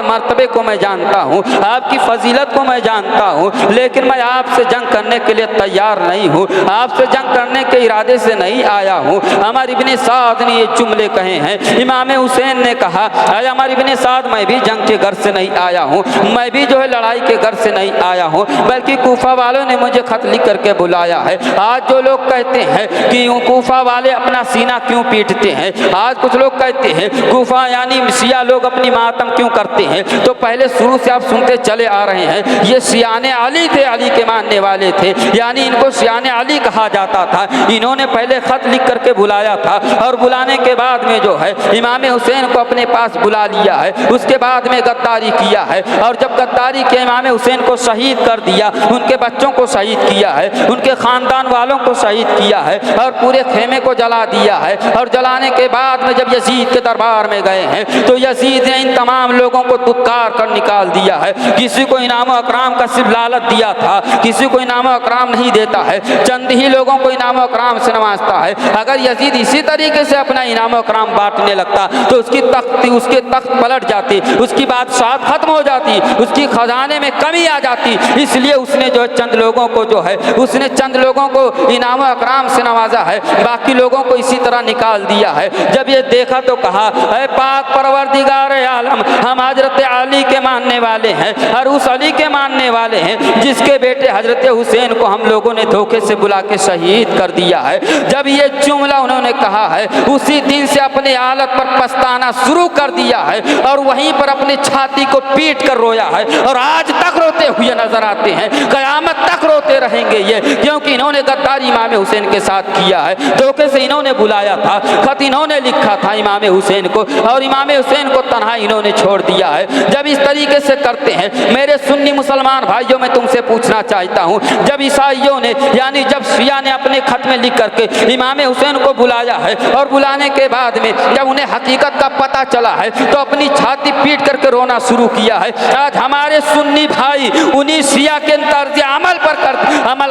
मर्तबे को मैं जानता हूँ, आपकी फजीलत को मैं जानता हूँ, लेकिन मैं आपसे जंग करने के लिए तैयार नहीं हूँ। आपसे जंग करने के इरादे से नहीं आया हूँ। अमर इब्ने साद ने ये जुमले कहे हैं। इमाम हुसैन ने कहा, अरे अमर इब्ने साद, मैं भी जंग के घर से नहीं आया हूँ, मैं भी जो है लड़ाई के घर से नहीं आया हूँ, बल्कि कूफा वालों ने मुझे खत लिख करके बुलाया है। आज जो लोग कहते हैं कि कूफा वाले अपना सीना क्यों पीटते हैं, आज कुछ लोग कहते हैं कूफा यानी शिया लोग अपनी मातम क्यों करते हैं, तो पहले शुरू से आप सुनते चले आ रहे हैं, ये शियाने अली थे, अली के मानने वाले थे, यानी इनको शियाने अली कहा जाता था। इन्होंने पहले खत लिख करके बुलाया था और बुलाने के बाद में जो है इमाम हुसैन को अपने पास बुला लिया है। उसके बाद में गद्दारी किया है और जब गद्दारी के इमाम हुसैन को शहीद कर दिया, उनके बच्चों को शहीद किया है, उनके ख़ानदान वालों को शहीद किया है और पूरे खेमे को जला दिया है। और जलाने के बाद में जब यजीद के दरबार में गए हैं तो यजीद ने इन तमाम लोगों को दुत्कार कर निकाल दिया है। किसी को इनाम अकराम का सिर्फ लालच दिया था, किसी को इनाम अकराम नहीं देता है, चंद ही लोगों को इनाम अकराम से नवाजता है। अगर यजीद इसी तरीके से अपना इनाम अकराम बांटने लगता तो उसके तख्त पलट जाती, उसकी बादशाहत खत्म हो जाती, उसकी खजाने में कमी आ जाती। इसलिए उसने जो चंद लोगों को जो है उसने चंद लोगों को इनाम अकराम से नवाजा है, बाकी लोगों को इसी तरह निकाल दिया है। जब ये देखा तो कहा, ऐ पाक परवरदिगार आलम, हम हजरत अली के मानने वाले हैं और उस अली के मानने वाले हैं जिसके बेटे हजरत हुसैन को हम लोगों ने धोखे से बुला के शहीद कर दिया है। जब ये जुमला उन्होंने कहा है, उसी दिन से अपने हालत पर पछताना शुरू कर दिया है और वहीं पर अपनी छाती को पीट कर रोया है और आज तक रोते हुए नजर आते हैं, कयामत तक रोते रहेंगे ये, क्योंकि इन्होंने गद्दारी इमाम हुसैन के साथ किया है। धोखे से इन्होंने बुलाया था, खत इन्होंने लिखा था इमाम हुसैन को और इमाम हुसैन को तन्हा इन्होंने छोड़ दिया है। जब इस तरीके से करते हैं मेरे सुन्नी मुसलमान भाइयों, मैं तुमसे पूछना चाहता हूँ, जब ईसाइयों ने यानी जब शिया ने अपने खत में लिख करके इमाम हुसैन को बुलाया है और बुलाने के बाद में जब उन्हें हकीकत का पता चला है तो अपनी छाती पीट करके रोना शुरू किया है। आज हमारे सुन्नी भाई उन्हीं शिया के तर्ज अमल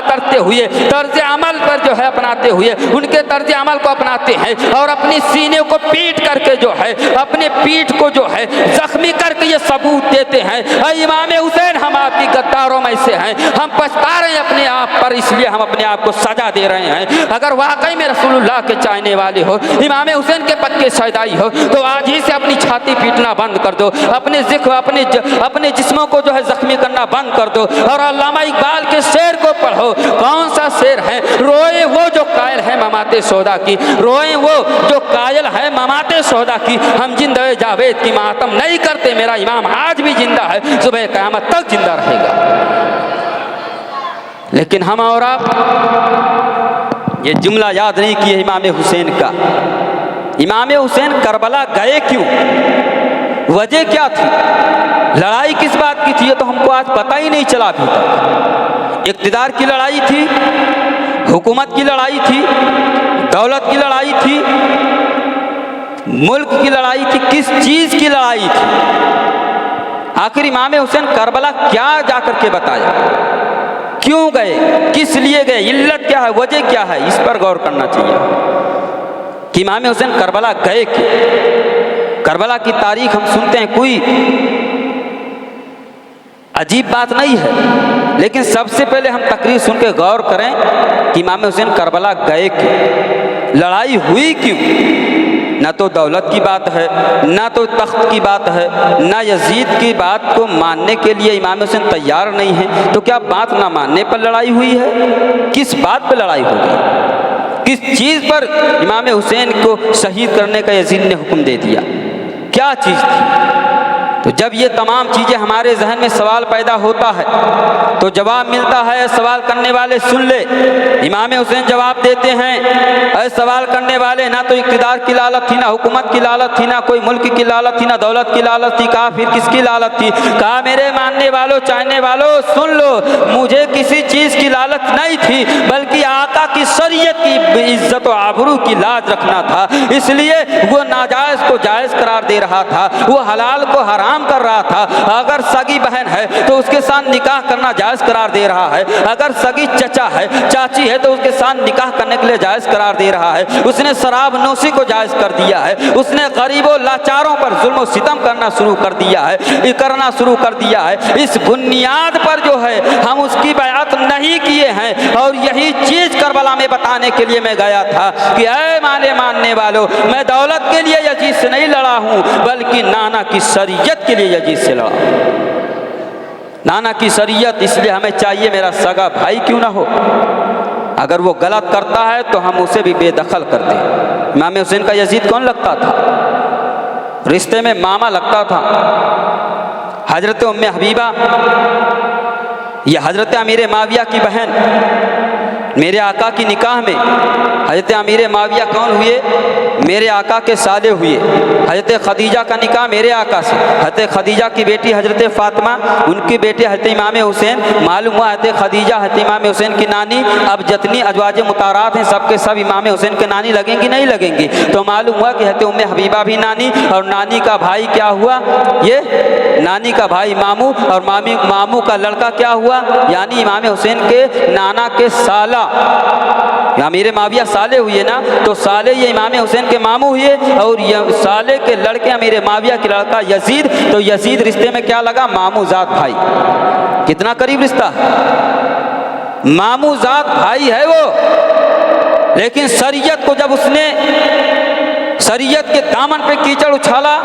करते हुए, तर्ज अमल पर जो है अपनाते हुए उनके तर्ज अमल को अपनाते हैं और अपनी सीने को पीट करके जो है अपने पीठ को जो है जख्मी करके ये सबूत देते हैं, इमाम हुसैन हम आपकी गद्दारों में से हैं, हम पछता रहे हैं अपने आप पर, इसलिए हम अपने आप को सजा दे रहे हैं। अगर वाकई में रसूलुल्लाह के चाहने वाले हो, इमाम हुसैन के पक्के सौदाई हो, तो आज ही से अपनी छाती पीटना बंद कर दो, अपने जिस्मों को जो है जख्मी करना बंद कर दो और अल्लामा इकबाल के शेर को पढ़ो। कौन सा शेर है? रोए वो जो कायल है ममाते सौदा की, रोए वो जो कायल है ममाते सौदा की, हम जिंदा जावेद की मातम नहीं करते, मेरा इमाम आज भी जिंदा है, सुबह क़यामत तक जिंदा रहेगा। लेकिन हम और आप ये जुमला याद नहीं किए इमाम हुसैन का। इमाम हुसैन करबला गए क्यों? वजह क्या थी? लड़ाई किस बात की थी? ये तो हमको आज पता ही नहीं चला अभी तक। इक़्तिदार की लड़ाई थी, हुकूमत की लड़ाई थी, दौलत की लड़ाई थी, मुल्क की लड़ाई थी, किस चीज़ की लड़ाई थी? आखिर इमाम हुसैन करबला क्या जाकर के बताया? क्यों गए? किस लिए गए? इल्लत क्या है? वजह क्या है? इस पर गौर करना चाहिए कि इमाम हुसैन करबला गए क्यों। करबला की तारीख हम सुनते हैं, कोई अजीब बात नहीं है, लेकिन सबसे पहले हम तकरीर सुन के गौर करें कि इमाम हुसैन करबला गए क्यों, लड़ाई हुई क्यों। ना तो दौलत की बात है, ना तो तख्त की बात है, ना यजीद की बात को मानने के लिए इमाम हुसैन तैयार नहीं है, तो क्या बात ना मानने पर लड़ाई हुई है? किस बात पर लड़ाई होगी? किस चीज़ पर इमाम हुसैन को शहीद करने का यजीद ने हुक्म दे दिया? क्या चीज़ थी? तो जब ये तमाम चीज़ें हमारे जहन में सवाल पैदा होता है तो जवाब मिलता है, सवाल करने वाले सुन ले। इमाम हुसैन जवाब देते हैं, अरे सवाल करने वाले, ना तो इक़्तिदार की लालच थी, ना हुकूमत की लालच थी, ना कोई मुल्क की लालच थी, ना दौलत की लालच थी, कहा फिर किसकी लालच थी? कहा मेरे मानने वालों, चाहने वालों सुन लो, मुझे किसी चीज़ की लालच नहीं थी, बल्कि आका की शरीयत की इज्जत और आबरू की लाज रखना था। इसलिए वो नाजायज़ को जायज़ करार दे रहा था, वो हलाल को हराम कर रहा था। अगर सगी बहन है तो उसके साथ निकाह करना जायज़ करार दे रहा है, अगर सगी चचा है, चाची है, तो उसके साथ निकाह करने के लिए जायज़ करार दे रहा है। उसने शराब नोशी को जायज़ कर दिया है, उसने गरीबों लाचारों पर जुल्म सितम करना शुरू कर दिया है। इस बुनियाद पर जो है हम उसकी बयात गलत नहीं किए हैं। और यही चीज़ करबला में बताने के लिए मैं गया था कि ऐ माने मानने वालों, मैं दौलत के लिए यजीद से नहीं लड़ा हूँ, बल्कि नाना की शरीयत के लिए यजीद से लड़ा। नाना की शरीयत इसलिए हमें चाहिए, मेरा सगा भाई क्यों ना हो, अगर वो गलत करता है तो हम उसे भी बेदखल कर दें। इमाम हुसैन का यजीद कौन लगता था? रिश्ते में मामा लगता था। हजरत उम्मे हबीबा, ये हजरत अमीर माविया की बहन, मेरे आका की निकाह में हजरत अमीर माविया कौन हुए? मेरे आका के साले हुए। हजरत खदीजा का निकाह मेरे आका से, हजरत खदीजा की बेटी हजरत फातिमा, उनकी बेटे हजरत इमाम हुसैन। मालूम हुआ हजरत खदीजा हजरत इमाम हुसैन की नानी। अब जितनी अजवाज मुतारात हैं सबके सब इमाम हुसैन के नानी लगेंगी नहीं लगेंगी? तो मालूम हुआ कि हजरत उम्मे हबीबा भी नानी, और नानी का भाई क्या हुआ? ये नानी का भाई मामू, और मामू का लड़का क्या हुआ? यानी इमाम हुसैन के नाना के साला, अमीर माविया साले हुए ना, तो साले ये इमाम हुसैन के मामू हुए, और ये साले के लड़के अमीर माविया के लड़का यजीद। तो यजीद रिश्ते में क्या लगा? मामूजात भाई। कितना करीब रिश्ता, मामूजात भाई है वो। लेकिन शरीयत को जब उसने शरीयत के दामन पे कीचड़ उछाला,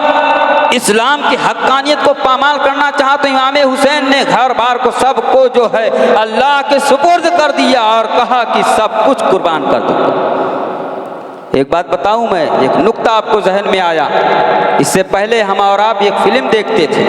इस्लाम की हक्कानियत को पामाल करना चाहा, तो इमाम हुसैन ने घर बार को सबको जो है अल्लाह के सुपुर्द कर दिया और कहा कि सब कुछ कुर्बान कर दो। एक बात बताऊं मैं, एक नुक्ता आपको जहन में आया। इससे पहले हम और आप एक फिल्म देखते थे,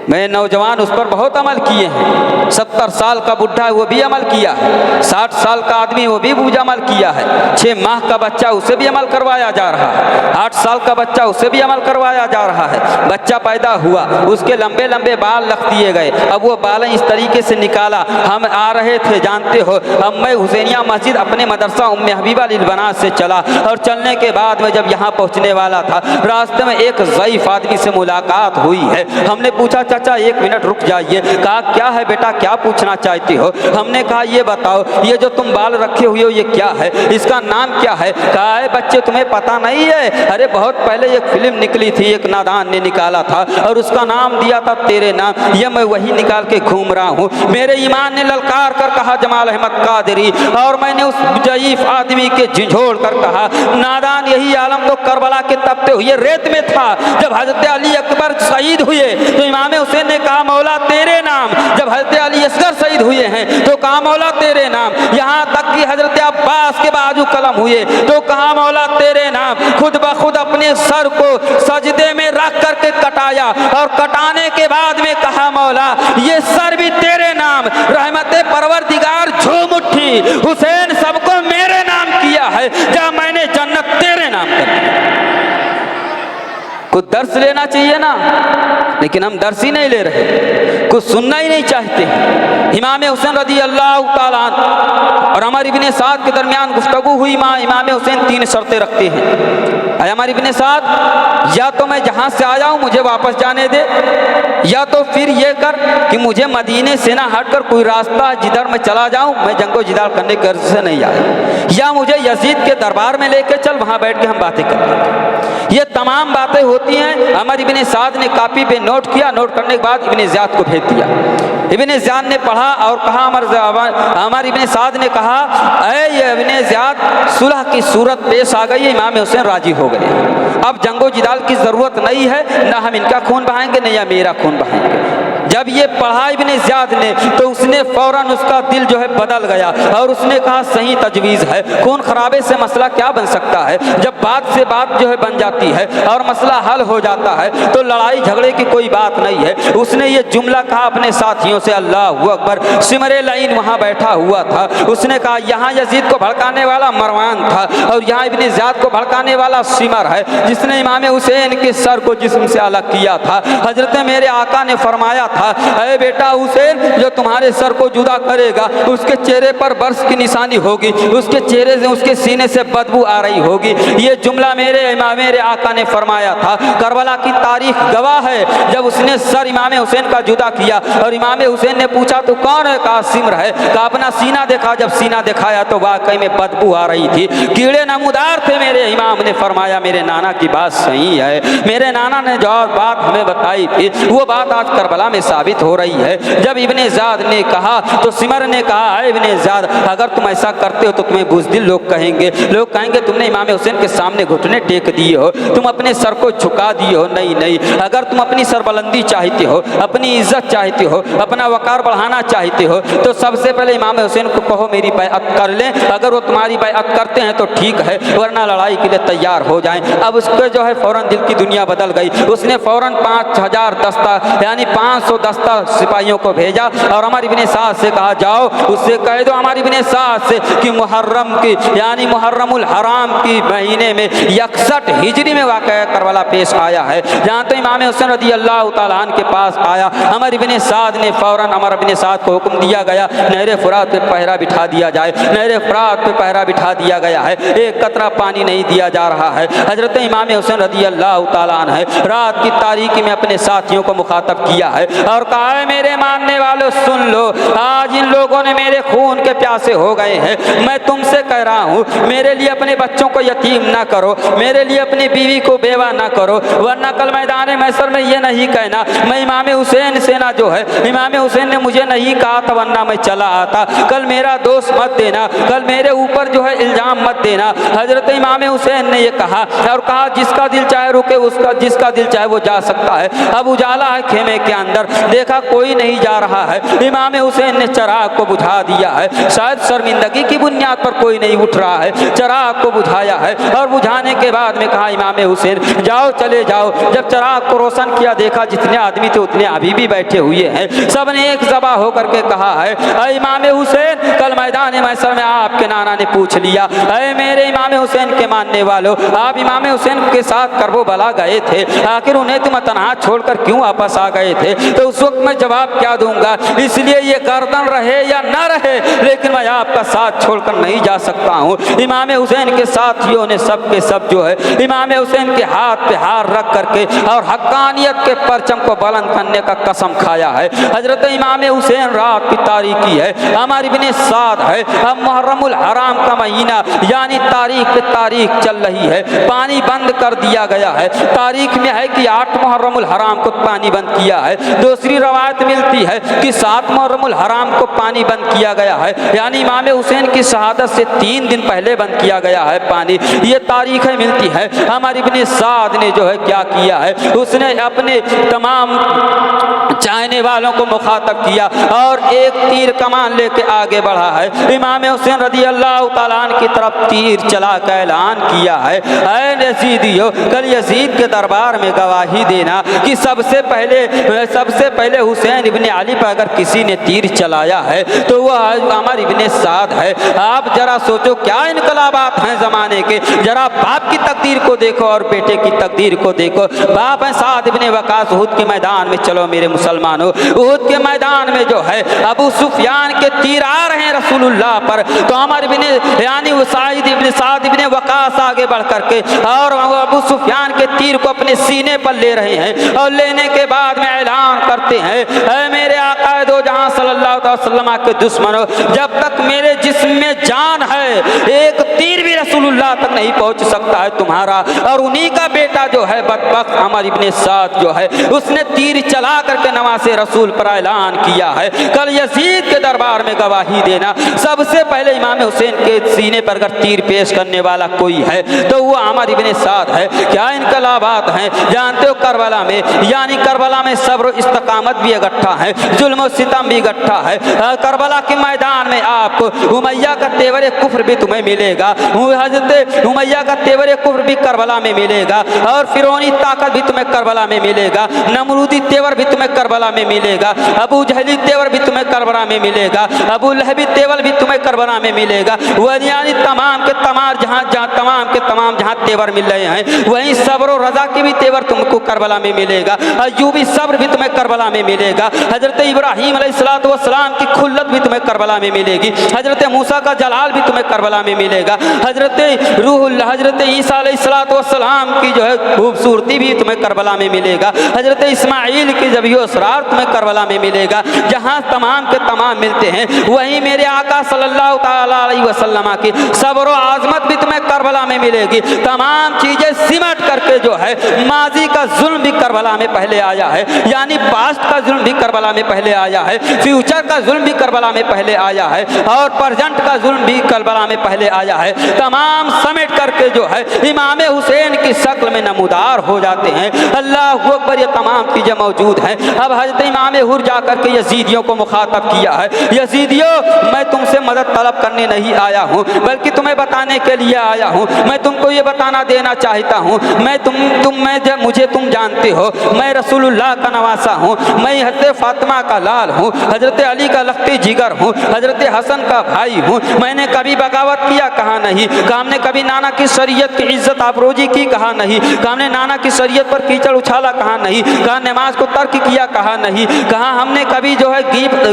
मैं नौजवान उस पर बहुत अमल किए हैं। 70 साल का बुढ़ा है वो भी अमल किया है, 60 साल का आदमी वो भी अमल किया है, 6 माह का बच्चा उसे भी अमल करवाया जा रहा है, 8 साल का बच्चा उसे भी अमल करवाया जा रहा है। बच्चा पैदा हुआ, उसके लंबे लंबे बाल रख दिए गए, अब वो बाल इस तरीके से निकाला। हम आ रहे थे, जानते हो, अब मैं हुसैनिया मस्जिद अपने मदरसा उम्मे हबीबा लिल बनात से चला, और चलने के बाद में जब यहाँ पहुँचने वाला था, रास्ते में एक ज़ईफ़ आदमी से मुलाकात हुई है। हमने पूछा चाचा 1 मिनट रुक जाइए। कहा क्या है बेटा, क्या पूछना चाहती हो? हमने कहा ये बताओ, ये जो तुम बाल रखे हुए हो ये क्या है, इसका नाम क्या है? कहा है बच्चे तुम्हें पता नहीं है? अरे बहुत पहले एक फिल्म निकली थी, एक नादान ने निकाला था और उसका नाम दिया था तेरे नाम, ये मैं वही निकाल के घूम रहा हूँ। मेरे ईमान ने ललकार कर कहा जमाल अहमद कादरी, और मैंने उस ज़ईफ़ आदमी के झिझोड़ कर कहा नादान, यही आलम तो करबला के तपते हुए रेत में था। जब हजरत अली अकबर शहीद हुए तो इमाम हुसैन ने कहा मौला तेरे नाम। जब हजरत अली असगर शहीद हुए हैं तो कहा मौला तेरे नाम। यहाँ तक कि हजरत अब्बास के बाजू कलम हुए तो कहा मौला तेरे नाम। खुद ब खुद अपने सर को सजदे में रख करके कटाया, और कटाने के बाद में कहा मौला ये सर भी तेरे नाम। रहमत परवरदिगार झूम उठी, हुसैन सबको मेरे नाम किया है, जब मैंने जन्नत तेरे नाम कर दी। कुछ दर्श लेना चाहिए ना, लेकिन हम दर्श ही नहीं ले रहे, कुछ सुनना ही नहीं चाहते। इमाम हुसैन रज़ी अल्लाह ताला और अमर इब्ने साद के दरमियान गुफ्तगू हुई। इमाम हुसैन 3 शर्तें रखते हैं। अमर इब्ने साद, या तो मैं जहाँ से आया हूँ मुझे वापस जाने दे, या तो फिर ये कर कि मुझे मदीने से ना हटकर कोई रास्ता जिधर मैं चला जाऊँ, मैं जंगो जिदाल करने के गर्ज से नहीं आया, या मुझे यजीद के दरबार में लेके चल, वहाँ बैठ के हम बातें करेंगे। ये तमाम बातें होती हैं। अमर इब्ने साद ने कॉपी पे नोट किया, नोट करने के बाद इब्ने ज़ियाद को भेज दिया। इब्ने ज़ियाद ने पढ़ा और कहा, अमर इब्ने साद ने कहा ऐ इब्ने ज़ियाद, सुलह की सूरत पेश आ गई, इमाम हुसैन राजी हो गए, अब जंगो जिदाल की ज़रूरत नहीं है, ना हम इनका खून बहाएंगे न या मेरा खून बहाएंगे। जब ये पढ़ा इब्ने ज़ियाद ने तो उसने फौरन उसका दिल जो है बदल गया और उसने कहा सही तजवीज़ है, खून खराबे से मसला क्या बन सकता है। जब बात से बात जो है बन जाती है और मसला हल हो जाता है तो लड़ाई झगड़े की कोई बात नहीं है। उसने ये जुमला कहा अपने साथियों से, अल्लाहु अकबर। सिमरे लाइन वहाँ बैठा हुआ था, उसने कहा यहाँ यजीद को भड़काने वाला मरवान था और यहाँ इब्ने ज़ियाद को भड़काने वाला सिमर है, जिसने इमाम हुसैन के सर को जिस्म से अलग किया था। हजरत मेरे आका ने फरमाया था, अरे बेटा हुसैन, जो तुम्हारे सर को जुदा करेगा उसके चेहरे पर बर्स की निशानी होगी, उसके चेहरे से उसके सीने से बदबू आ रही होगी। ये जुमला मेरे आका ने फरमाया था। करबला की तारीख गवाह है, जब उसने सर इमाम हुसैन का जुदा किया और इमाम हुसैन ने पूछा तो कौन है? कहा सिमर है। कहा अपना सीना देखा, जब सीना दिखाया तो वाकई में बदबू आ रही थी, कीड़े नमूदार थे। मेरे इमाम ने फरमाया मेरे नाना की बात सही है। मेरे नाना ने जो बात हमें बताई थी वो बात आज करबला में साबित हो रही है। जब इब्ने ज़ियाद ने कहा तो सिमर ने कहा, है इब्ने ज़ियाद, अगर तुम ऐसा करते हो तो तुम्हें बुज़दिल लोग कहेंगे तुमने इमाम हुसैन के सामने घुटने टेक दिए हो, तुम अपने सर को झुका दिए हो। नहीं नहीं, अगर तुम अपनी सरबलंदी चाहते हो, अपनी इज्जत चाहते हो, अपना वकार बढ़ाना चाहते हो, तो सबसे पहले इमाम हुसैन को कहो मेरी बैअत कर लें। अगर वो तुम्हारी बैअत करते हैं तो ठीक है, वरना लड़ाई के लिए तैयार हो जाएं। अब उसके जो है फ़ौरन दिल की दुनिया बदल गई। उसने फ़ौरन 5000 दस्ता यानी 500 दस्ता सिपाहियों को भेजा और अमर इब्ने साद से कहा, जाओ उससे कह दो अमर इब्ने साद से कि मुहर्रम की यानी मुहर्रमुल हराम की महीने में 61 हिजरी में वाक़या करबला पेश आया है, जहाँ तो इमाम हुसैन रज़ी अल्लाह तआला अन्हु के पास आया। अमर इब्ने साद ने फ़ौरन अमर इब्ने साद को हुक्म दिया गया, नहर फ़ुरात पे पहरा बिठा दिया जाए। नहर फ़ुरात पे पहरा बिठा दिया गया है, एक कतरा पानी नहीं दिया जा रहा है। हज़रत इमाम हुसैन रज़ी अल्लाह तआला अन्हु है रात की तारीकी में अपने साथियों को मुखातब किया है और कहा है, मेरे मानने वालों सुन लो, आज इन लोगों ने मेरे खून के प्यासे हो गए हैं। मैं तुमसे कह रहा हूँ, मेरे लिए अपने बच्चों को यतीम ना करो, मेरे लिए अपनी बीवी को बेवा ना करो, वरना कल मैदान महशर में ये नहीं कहना मैं इमाम हुसैन से ना जो है इमाम हुसैन ने मुझे नहीं कहा था वरना मैं चला आता। कल मेरा दोष मत देना, कल मेरे ऊपर जो है इल्जाम मत देना। हजरत इमाम हुसैन ने ये कहा और कहा, जिसका दिल चाहे रुके, उसका जिसका दिल चाहे वो जा सकता है। अब उजाला है खेमे के अंदर, देखा कोई नहीं जा रहा है। इमाम हुसैन ने चराग को बुझा दिया है, शायद शर्मिंदगी की बुनियाद पर कोई नहीं उठ रहा है। चराग को बुझाया है और बुझाने के बाद में कहा, इमाम हुसैन जाओ चले जाओ। जब चराग को रोशन किया, देखा जितने आदमी थे उतने अभी भी बैठे हुए हैं। सब ने एक ज़बा होकर के कहा है, अरे इमाम हुसैन, कल मैदान महशर में आपके नाना ने पूछ लिया, अरे मेरे इमाम हुसैन के मानने वालों, आप इमाम हुसैन के साथ करबला गए थे, आखिर उन्हें तुम तनहा छोड़कर क्यों वापस आ गए थे? तो उस वक्त मैं जवाब क्या दूंगा? इसलिए ये गर्दन रहे या न रहे, लेकिन मैं आपका साथ छोड़कर नहीं जा सकता हूँ। इमाम हुसैन के साथियों ने सब के सब जो है इमाम हुसैन के हाथ पे हाथ रख करके और हक्कानियत के परचम को बुलंद करने का कसम खाया है। हजरत इमाम हुसैन रात की तारीकी है, अमर इब्ने साद है, अब मुहर्रमुल हराम का महीना यानी तारीख पे तारीख चल रही है, पानी बंद कर दिया गया है। तारीख में है कि 8 मुहर्रमुल हराम को पानी बंद किया है। दूसरी रवायत मिलती है कि 7 मुहर्रमुल हराम को पानी बंद किया गया है, यानी इमाम हुसैन की शहादत से 3 दिन पहले बंद किया गया है पानी। ये तारीखें मिलती है। अमर इब्ने साद ने जो है क्या किया है, उसने अपने तमाम चाहने वालों को मुखातब किया और एक तीर कमान लेके आगे बढ़ा है। इमाम हुसैन रज़ी अल्लाह तआला अन्हु की तरफ तीर चला कर ऐलान किया है, ऐ यजीदियो, कल यजीद के दरबार में गवाही देना कि सबसे पहले हुसैन इब्ने अली पर अगर किसी ने तीर चलाया है तो वह अमर इब्ने साद है। आप जरा सोचो क्या इनकलाबात हैं ज़माने के। जरा बाप की तकदीर को देखो और बेटे की तकदीर को देखो। बाप है साद इब्ने वकास, उहद के मैदान में चलो मेरे मुसलमानों, उहद के मैदान में जो है अबू सुफियान के तीर आ रहे हैं रसूलुल्लाह पर, तो अमर इब्ने यानी साद इब्ने वकास आगे बढ़ करके और अबू सुफियान के तीर को अपने सीने पर ले रहे हैं और लेने के बाद में ऐलान करते हैं, ऐ मेरे आका दो जहां सल्लल्लाहु अलैहि वसल्लम के दुश्मनों, जब तक मेरे जिस्म में जान है एक तीर भी रसूलुल्लाह तक नहीं पहुंच सकता है तुम्हारा। और उन्हीं का बेटा जो है बदबख्त अमर इब्ने साद जो है उसने तीर चला करके नवासे रसूल पर ऐलान किया है, कल यजीद के दरबार में गवाही देना सबसे पहले इमाम हुसैन के सीने पर अगर तीर पेश करने वाला कोई है तो वो अमर इब्ने साद है। क्या इनकलाबात हैं जानते हो करबला में, यानी करबला में सब्र इस्तकामत भी इकट्ठा है, जुल्म सितम भी इकट्ठा है। करबला के मैदान में आपको उमैया का तेवर कुफ्र भी तुम्हें मिलेगा, हजरत उमैया का तेवर कुफ्र भी करबला में मिलेगा और फिरौनी ताकत भी तुम्हें करबला में मिलेगा, नमरूदी तेवर भी तुम्हें करबला में मिलेगा, अबू जहली तेवर भी तुम्हें करबला में मिलेगा, अबू लहबी तेवर भी तुम्हें करबला में मिलेगा। वह यानी तमाम के तमाम जहाँ तेवर मिल रहे हैं वहीं सब्र और रजा के भी तेवर तुमको करबला में मिलेगा, अयूबी सब्र भी तुम्हें करबला में मिलेगा, हजरत इब्राहीम अलैहिस्सलातु वस्सलाम की खुल्लत भी तुम्हें करबला में मिलेगी, हजरत मूसा का जलाल भी तुम्हें करबला में मिलेगा, हजरत हजरत रूहुल्लाह हजरत ईसा अलैहिस्सलाम की जो है खूबसूरती भी तुम्हें करबला में मिलेगा। हजरत इस्माइल की जबी असरार तुम्हें करबला में मिलेगा। जहाँ तमाम के तमाम मिलते हैं वहीं मेरे आका सल्लल्लाहु ताला अलैहि वसल्लम की सब्र और आज़मत भी तुम्हें करबला में मिलेगी। तमाम चीज़ें सिमट करके जो है माजी का जुल्म भी करबला में पहले आया है, यानी पास्ट का जुल्म भी करबला में पहले आया है, फ्यूचर का जुल्म भी करबला में पहले आया है और प्रेजेंट का जुल्म भी करबला में पहले आया है। तमाम समेट करके जो है इमाम हुसैन की शक्ल में नमूदार हो जाते हैं। अल्लाह अकबर, ये तमाम चीज़ें मौजूद हैं। अब हजरत इमाम हुर जा करके यजीदियों को मुखातब किया है, यजीदियों मैं तुमसे मदद तलब करने नहीं आया हूँ बल्कि तुम्हें बताने के लिए आया हूँ। मैं तुमको ये बताना देना चाहता हूँ, मुझे तुम जानते हो, मैं रसूलुल्लाह का नवासा हूँ, मैं हजरत फातिमा का लाल हूँ, हजरत अली का लख्ती जिगर हूँ, हजरत हसन का भाई हूँ। मैंने कभी बगावत किया कहा नहीं, कहा हमने कभी नाना की शरीयत की इज्जत आबरोजी की कहा नहीं, कहा हमने नाना की शरीयत पर कीचड़ उछाला कहा नहीं, कहा नमाज को तर्क किया कहा नहीं, कहा हमने कभी जो है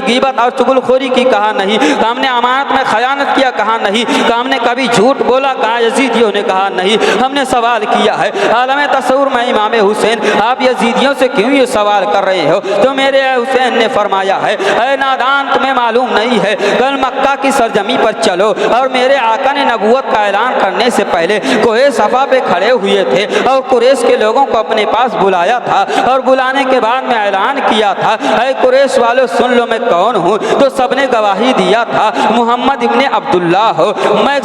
गीबत और चुगलखोरी की कहा नहीं, कहा हमने अमानत में खयानत किया कहा नहीं, कहा हमने कभी झूठ बोला कहा यजीदियों ने कहा नहीं। हमने सवाल किया है आलम तस्वुर में इमाम हुसैन, आप यजीदियों से क्यों ये सवाल कर रहे हो? तो मेरे हुसैन ने फरमाया है, ऐ नादान तुम्हें मालूम नहीं है, कल मक्का की सरजमी पर चलो और मेरे आका ने नबूवत का ऐलान करने से पहले कोहे सफा पे खड़े हुए थे और कुरैश के लोगों को अपने पास बुलाया था और बुलाने के बाद में ऐलान किया था, ऐ कुरैश वालों सुन लो मैं कौन हूँ। तो सबने गवाही दिया था मोहम्मद इब्ने अब्दुल्ला हो। मैं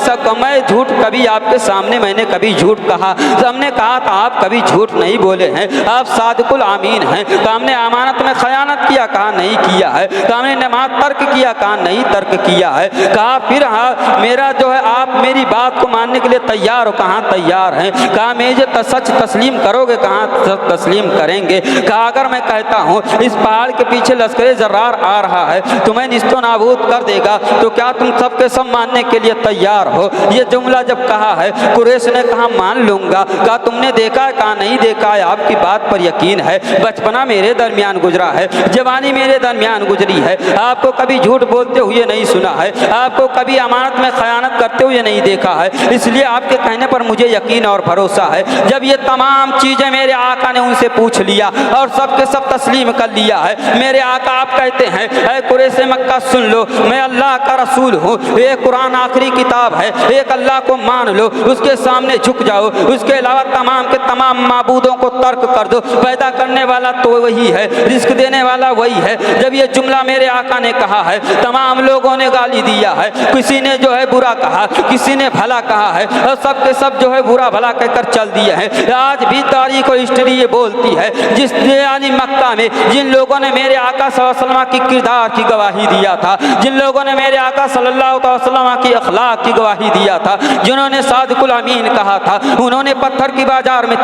झूठ कभी आपके सामने मैंने कभी झूठ कहा? सबने कहा था आप कभी झूठ नहीं बोले हैं, आप सादिकुल आमीन हैं। तो हमने अमानत में खयानत किया कहा नहीं किया है, तो हमने नमाज तर्क किया कहा नहीं तर्क किया है। कहा फिर हाँ मेरा जो है आप मेरी बात को मानने के लिए तैयार हो? कहाँ तैयार हैं। कहा मुझे सच तस्लीम करोगे? कहाँ तस्लीम करेंगे। कहा अगर मैं कहता हूँ इस पहाड़ के पीछे लश्कर जर्रार आ रहा है तुम्हें निस्तो नाबूद कर देगा तो क्या तुम सबके सब मानने के लिए तैयार हो? ये जुमला जब कहा है कुरैश ने कहा मान लूंगा। कहा तुमने देखा है? कहा नहीं देखा है, आपकी बात पर यकीन है, बचपना मेरे दरमियान गुजरा है, जवानी मेरे दरमियान गुजरी है, आपको कभी झूठ बोलते हुए नहीं सुना है, आपको कभी अमानत में खयानत करते हुए नहीं देखा है, इसलिए आपके कहने पर मुझे यकीन और भरोसा है। जब ये तमाम चीज़ें मेरे आका ने उनसे पूछ लिया और सबके सब तस्लीम कर लिया है, मेरे आका आप कहते हैं ऐ कुरैश मक्का सुन लो, मैं अल्लाह का रसूल हूँ, ये कुरान आखिरी किताब है, एक अल्लाह को मान लो, उसके सामने झुक जाओ, उसके अलावा तमाम के तमाम माबूदों को तर्क कर दो, पैदा करने वाला तो वही है, रिस्क देने वाला वही है। जब ये जुमला मेरे आका ने कहा है तमाम लोगों ने गाली दिया है, किसी ने जो है बुरा कहा, किसी ने भला कहा है और सबके सब जो है बुरा भला कहकर चल दिए हैं। आज भी तारीख और हिस्ट्री ये बोलती है जिस यानी मक्का में जिन लोगों ने मेरे आका सल्लल्लाहु अलैहि वसल्लम की किरदार की गवाही दिया था, जिन लोगों ने मेरे आका सल्लल्लाहु अलैहि वसल्लम की अखलाक की गवाही दिया था, जिन्होंने सादिकुल अमीन कहा था, उन्होंने पत्थर की बाजार में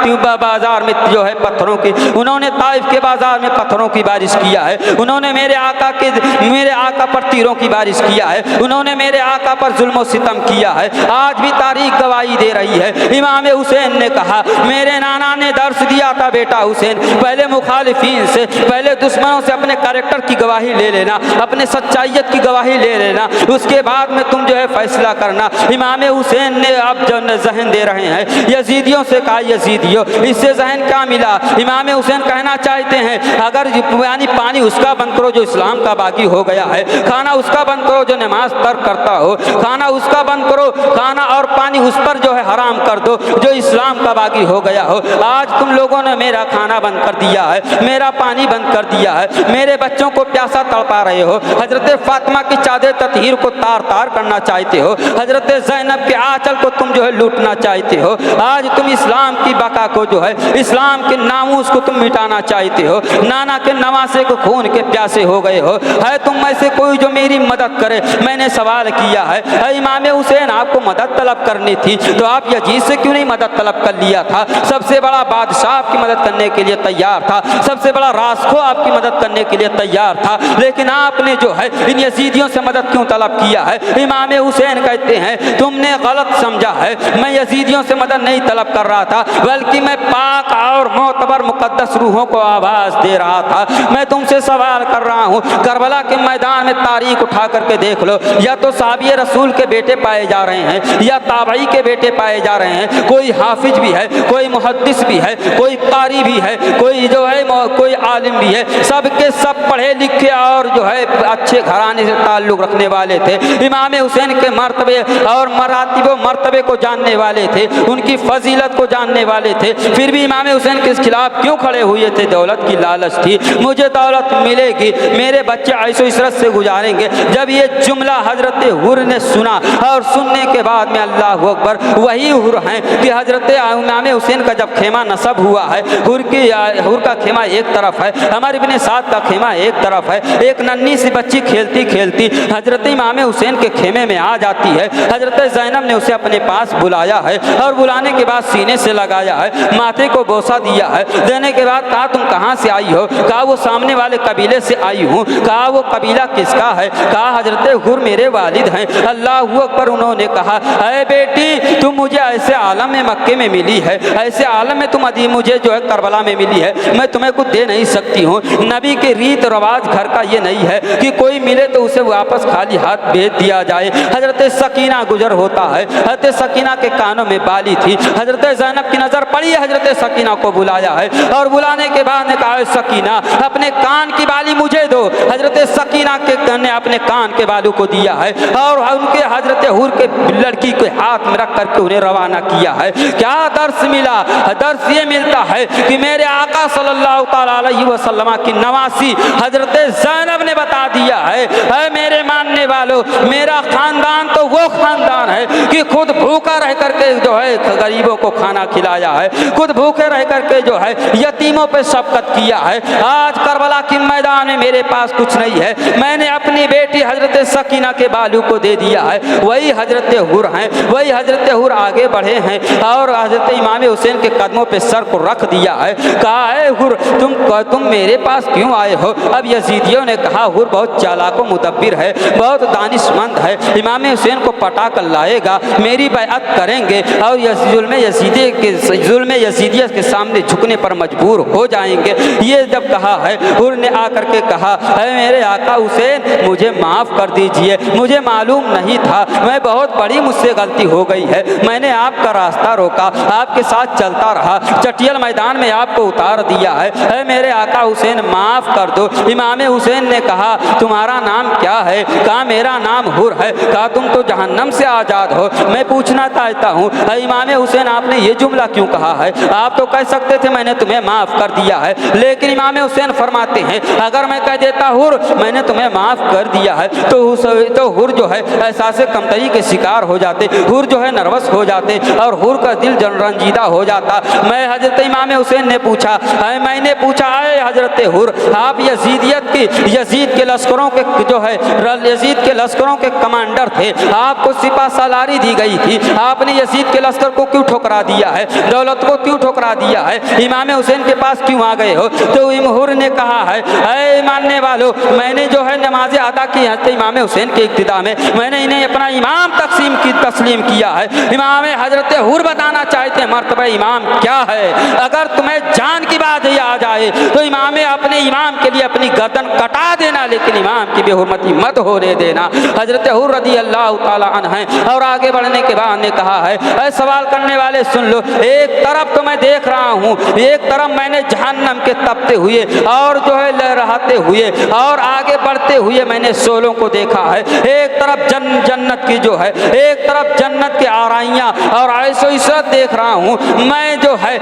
जो है पत्थरों की, उन्होंने ताइफ के बाजार में पत्थरों की बारिश किया है, उन्होंने मेरे आका पर तीरों की बारिश किया है, उन्होंने मेरे आका पर जुल्म सितम किया है। आज भी तारीख गवाही दे रही है। इमाम हुसैन ने कहा मेरे नाना ने दर्स दिया था बेटा हुसैन, पहले मुखालिफीन से, पहले दुश्मनों से अपने कैरेक्टर की गवाही ले लेना, अपने सच्चाइयत की गवाही ले लेना, उसके बाद में तुम जो है फैसला करना। इमाम हुसैन ने अब जो जहन दे रहे हैं यजीदियों से कहा यजीदियों इससे जहन क्या मिला? इमाम हुसैन कहना चाहते हैं अगर यानी पानी उसका बंद करो जो इस्लाम का बागी हो गया है, खाना उसका बंद करो जो नमाज तर्क करता हो, खाना उसका बंद करो, खाना और पानी उस पर जो है हराम कर दो जो इस्लाम का बागी हो गया हो। आज तुम लोगों ने मेरा खाना बंद कर दिया है, मेरा पानी बंद कर दिया है, मेरे बच्चों को प्यासा तड़पा रहे हो, हजरत फातिमा की चादर ततहीर को तार तार करना चाहते हो, हजरत ज़ैनब के आंचल को तुम जो है लूटना चाहते हो। आज तुम इस्लाम की बका को जो है इस्लाम के नामूस को तुम मिटाना चाहते हो, नाना के नवासे को खून के प्यासे हो गए हो। है तुम में से कोई जो मेरी मदद करे? मैंने सवाल किया है इमाम हुसैन आपको मदद तलब करनी थी तो आप आप यजीद से क्यों नहीं मदद तलब कर लिया था? सबसे बड़ा बादशाह आपकी मदद करने के लिए तैयार था, सबसे बड़ा रासखो आपकी मदद करने के लिए तैयार था, लेकिन आपने जो है इन यजीदियों से मदद क्यों तलब किया है? इमाम हुसैन कहते हैं तुमने गलत समझा है, मैं यजीदियों से मदद नहीं तलब कर रहा था, बल्कि मैं पाक और मोतबर मुकद्दस रूहों को आवाज दे रहा था। मैं तुमसे सवाल कर रहा हूँ, करबला के मैदान में तारीख उठा करके देख लो, या तो साहबी रसूल के बेटे पाए जा रहे हैं या ताबई के बेटे पाए जा रहे हैं। कोई हाफिज भी है, कोई मुहद्दिस भी है, कोई कारी भी है, कोई जो है कोई आलिम भी है, सबके सब पढ़े लिखे और जो है अच्छे घराने से ताल्लुक़ रखने वाले थे। इमाम हुसैन के मर्तबे और मरातिब मर्तबे को जानने वाले थे, उनकी फजीलत को जानने वाले थे, फिर भी इमाम हुसैन के खिलाफ क्यों खड़े हुए थे? दौलत की लालच थी, मुझे दौलत मिलेगी, मेरे बच्चे ऐशो इशरत से गुजारेंगे। जब ये जुमला हजरत हुर ने सुना और सुनने के बाद में अल्लाह अकबर, वही हुर हैं कि हजरत इमाम हुसैन का जब खेमा नसब हुआ है, हुर का खेमा एक तरफ है, अमर इब्ने साद का खेमा एक तरफ है, एक नन्ही सी बच्ची खेलती खेलती हजरत इमाम हुसैन के खेमे में आ जाती है। हजरत ज़ैनब ने उसे अपने पास बुलाया है और बुलाने के बाद सीने से लगाया है, माथे को बोसा दिया है, देने के बाद कहा तुम कहाँ से आई हो? कहा वो सामने वाले कबीले से आई हूँ। कहा वो कबीला किसका है? कहा हजरत हुर मेरे वालिद हैं। अल्लाह अकबर। उन्होंने कहा अरे बेटी तुम मुझे ऐसे आलम में मक्के में मिली है, ऐसे आलम में तुम मुझे जो है करबला में मिली है, मैं तुम्हें कुछ दे नहीं सकती हूँ। नबी के रीत रवाज घर का ये नहीं है कि कोई मिले तो उसे वापस खाली हाथ भेज दिया जाए। हजरत सकीना गुजर होता है, हजरत सकीना के कानों में बाली थी, हजरत ज़ैनब की नज़र पड़ी, हजरत सकीना को बुलाया है और बुलाने के बाद ने कहा सकीना अपने कान की बाली मुझे दो। हजरत सकीना के ने अपने कान के बालू को दिया है और उनके हजरत हुर के लड़की के हाथ में रख करके उन्हें रवाना किया है। क्या दर्स मिला? दर्स ये मिलता है कि मेरे आका सल्लल्लाहु अलैहि वसल्लम की नवासी हजरत ज़ैनब ने बता दिया है मेरे मानने वालों, मेरा खानदान तो वो खानदान है कि खुद भूखा रह करके जो है गरीबों को खाना खिलाया है, खुद भूखे रह करके जो है यतीमों पे शफकत किया है। आज करबला के मैदान में मेरे पास कुछ नहीं है, मैंने अपनी बेटी हजरत सकीना के बालू को दे दिया है। वही हजरत हुर हैं, वही हजरत हुर आगे बढ़े हैं और हजरत इमाम हुसैन के कदमों पे सर को रख दिया है। कहा है हुर तुम मेरे पास क्यों आए हो? अब यजीदियों ने कहा हुर बहुत चालाक व मुदब्बिर है, बहुत दानिशमंद है, इमाम हुसैन को पटा कर लाएगा, मेरी बैअत करेंगे और जुल्म यजीदियत के सामने झुकने पर मजबूर हो जाएंगे। ये जब कहा है हुर ने आकर के कहा है मेरे आका हुसैन मुझे माफ़ कर दीजिए, मुझे मालूम नहीं था, मैं बहुत बड़ी मुझसे गलती हो गई है, मैंने आपका रास्ता रोका, आपके साथ चलता रहा, चटियल मैदान में आपको उतार दिया है मेरे आका हुसैन माफ़ कर दो। इमाम हुसैन ने कहा तुम्हारा नाम क्या है? कहा मेरा नाम हुर है। कहा तुम तो जहन्नम से आज़ाद हो, मैं पूछना चाहता हूँ इमाम हुसैन आपने ये जुमला क्यों कहा है? आप तो कह सकते थे मैंने तुम्हें माफ़ कर दिया है, लेकिन इमाम हुसैन फरमाते हैं अगर मैं कह देता हुर मैंने तुम्हें माफ़ कर दिया है तो हुर जो है एहसास कमतरी के शिकार हो जाते, हुर जो है नर्वस हो जाते और हुर का दिल रंजीदा हो जाता। मैं हजरत इमाम हुसैन ने पूछा मैंने पूछा है हजरत हुर आप यजीद के लश्करों के जो है यजीद के लश्करों के कमांडर थे, आपको सिपा सालारी दी गई थी, आपने यजीद के लश्कर को क्यों ठुकरा दिया है? दौलत को क्यों ठुकरा दिया है? इमाम हुसैन के पास क्यों आ गए हो? तो हुर ने कहा है ऐ मानने वालों मैंने जो है नमाज़ें अदा की है इमाम हुसैन के इब्तिदा में, मैंने इन्हें अपना इमाम तस्लीम किया है। इमाम हजरत हुर बताना चाहते हैं मर्तबा इमाम क्या है। अगर तुम्हें जान की बात ही आ जाए तो इमाम अपने इमाम के लिए अपनी गर्दन कटा देना, लेकिन इमाम की बेहुरमती मत होने देना। हजरत हुर रज़ी अल्लाह ताला अन्हु हैं और आगे बढ़ने के बाद ने कहा है सवाल करने वाले सुन लो, एक तरफ तो मैं देख रहा हूँ, एक तरफ मैंने जहन्नम के तपते हुए और जो है लहराते हुए और आगे बढ़ते हुए मैंने सोलों को देखा है, एक तरफ जन्नत की जो है एक तरफ जन्नत के आराइयाँ और ऐशो इशरत देख रहा हूँ। मैं जो है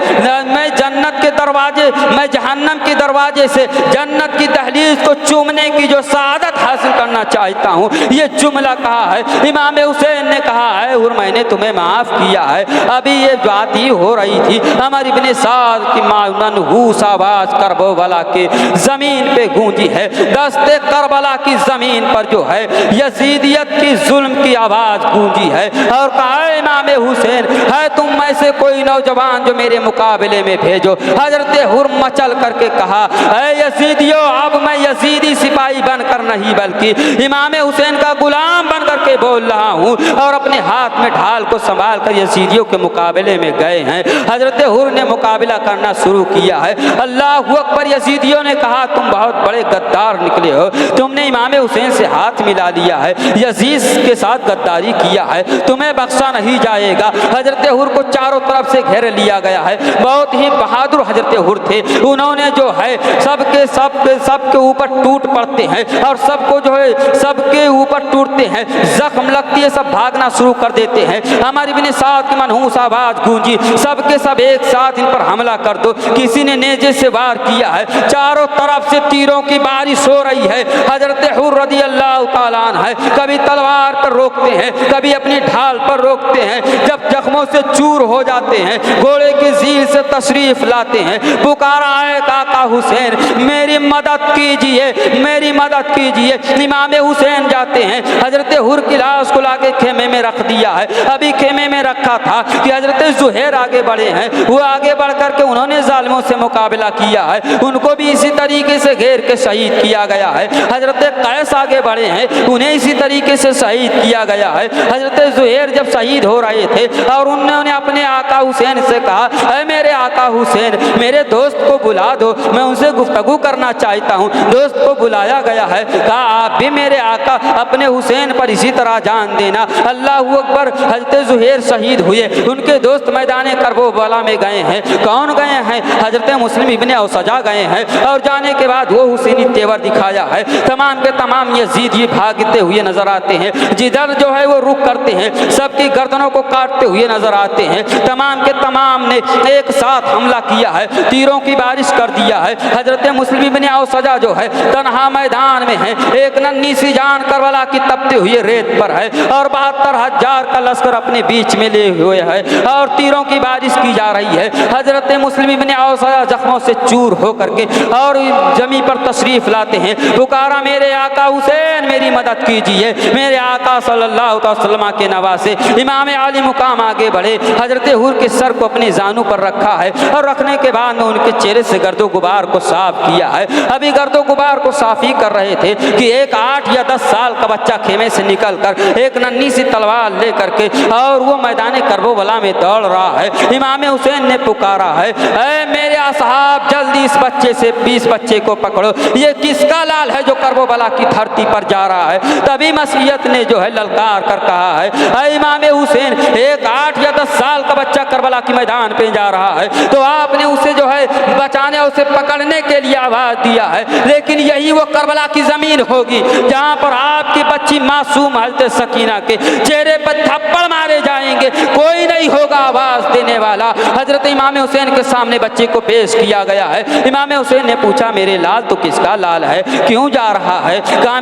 मैं जन्नत के दरवाजे, मैं जहन्नम के दरवाजे से जन्नत की दहलीज को चूमने की जो सआदत हासिल करना चाहता हूँ, ये जुमला कहा है। इमाम हुसैन ने कहा है और मैंने तुम्हें माफ़ किया है। अभी ये बात ही हो रही थी, अमर इब्ने साद की मनहूस आवाज़ करबला के ज़मीन पे गूंजी है। दस्ते करबला की ज़मीन पर जो है यजीदियत की जुल्म की आवाज़ गूंजी है और कहा इमाम हुसैन है तुम में से कोई नौजवान जो मेरे मुकाबले में भेजो। हजरत हुर मचल करके कहा ऐ यजीदियों, अब मैं यजीदी सिपाही बनकर नहीं बल्कि इमाम हुसैन का गुलाम बन करके बोल रहा हूँ, और अपने हाथ में ढाल को संभाल कर यजीदियों के मुकाबले में गए हैं। हजरत हुर ने मुकाबला करना शुरू किया है। अल्लाह अकबर। यजीदियों ने कहा तुम बहुत बड़े गद्दार निकले हो, तुमने इमाम हुसैन से हाथ मिला लिया है, यजीद के साथ गद्दारी किया है, तुम्हें बख्शा नहीं जाएगा। हजरत हुर को चारों तरफ से घेर लिया गया है। बहुत ही बहादुर हजरत हुर थे, उन्होंने जो है सबके ऊपर टूट पड़ते हैं और सबको जो है सबके ऊपर टूटते हैं, जख्म लगती है, सब भागना शुरू कर देते हैं। हमारी इब्ने साद की मनहूस आवाज गूंजी, सबके सब एक साथ इन पर हमला कर दो। किसी ने नेजे से वार किया है, चारों तरफ से तीरों की बारिश हो रही है। हजरत हुर रज़ी अल्लाह तआला अन्हु है, कभी तलवार पर रोकते हैं, कभी अपनी ढाल पर रोकते हैं। जब जख्मों से चूर हो जाते हैं, घोड़े की झील से तशरीफ लाते हैं, पुकारा है काका हुसैन मेरी मदद कीजिए, मेरी मदद कीजिए। इमाम हुसैन जाते हैं, हजरत हुर की लाश को लाके खेमे में रख दिया है। अभी खेमे में रखा था कि हजरत ज़ुहैर आगे बढ़े हैं, वो आगे बढ़ करके उन्होंने जालिमों से मुकाबला किया है, उनको भी इसी तरीके से घेर के शहीद किया गया है। हजरत कैस आगे बढ़े हैं, उन्हें इसी तरीके से शहीद किया गया है। हजरत ज़ुहैर जब शहीद हो रहे थे और उन्होंने अपने आका हुसैन से कहा अरे मेरे आका हुसैन मेरे दोस्त को बुला दो, मैं उनसे गुफ्तगू करना चाहता हूँ। दोस्त को बुलाया गया है, कहा आप भी मेरे आका अपने हुसैन पर इसी तरह जान देना। अल्लाह अकबर। हजरत ज़ुहैर शहीद हुए, उनके दोस्त मैदान करबला में गए हैं। कौन गए हैं? हजरत मुस्लिम इब्ने औसजा गए हैं और जाने के बाद वो हुसैनी तेवर दिखाया है। तमाम के तमाम यजीदी भागते हुए नजर आते हैं, जिधर जो है वो रुक करते हैं, सबकी गर्दनों को काटते हुए नजर आते हैं। तमाम के तमाम ने एक साथ हमला किया है, तीरों की बारिश कर दिया है। हजरत मुस्लिम इब्ने औसजा जो है तन्हा मैदान में है, एक नन्ही सी जान करबला की तपते हुए रेत पर है और 72,000 का लश्कर अपने बीच में ले हुए है और तीरों की बारिश की जा रही है। हजरत मुस्लिम इब्ने औसजा जख्मों से चूर होकर के और जमी पर तशरीफ लाते हैं, पुकारा मेरे आका हुसैन मेरी मदद कीजिए। मेरे आका सल्लल्लाहु अलैहि वसल्लम के नवासे इमाम आली मुकाम आगे बढ़े, हजरत हुर के सर को अपने जानू पर रखा है और रखने के बाद में उनके चेहरे से गर्दो गुबार को साफ किया है। अभी गर्दो गुबार को साफ ही कर रहे थे कि एक 8 या 10 साल का बच्चा खेमे से निकल कर एक नन्ही सी तलवार ले करके और वो मैदान करबला में दौड़ रहा है। इमाम हुसैन ने पुकारा है ऐ मेरे असहाब जल्दी इस बच्चे से 20 बच्चे को पकड़ो, ये किसका लाल है जो करबला की धरती पर जा रहा है। तभी मसीहत ने जो है ललकार कर कहा है ऐ इमाम हुसैन एक 8 या 10 साल का बच्चा करबला की मैदान पे जा रहा है, तो आपने उसे जो है बचाने उसे पकड़ने के लिए आवाज दिया है, लेकिन यही वो करबला की जमीन होगी जहाँ पर आपकी बच्ची मासूम हजरत सकीना के चेहरे पर थप्पड़ मारे जाएंगे, कोई नहीं होगा आवाज देने वाला। हजरत इमाम हुसैन के सामने बच्चे को पेश किया गया है। इमाम हुसैन ने पूछा मेरे लाल तो किसका लाल है, क्यों जा रहा है? कहा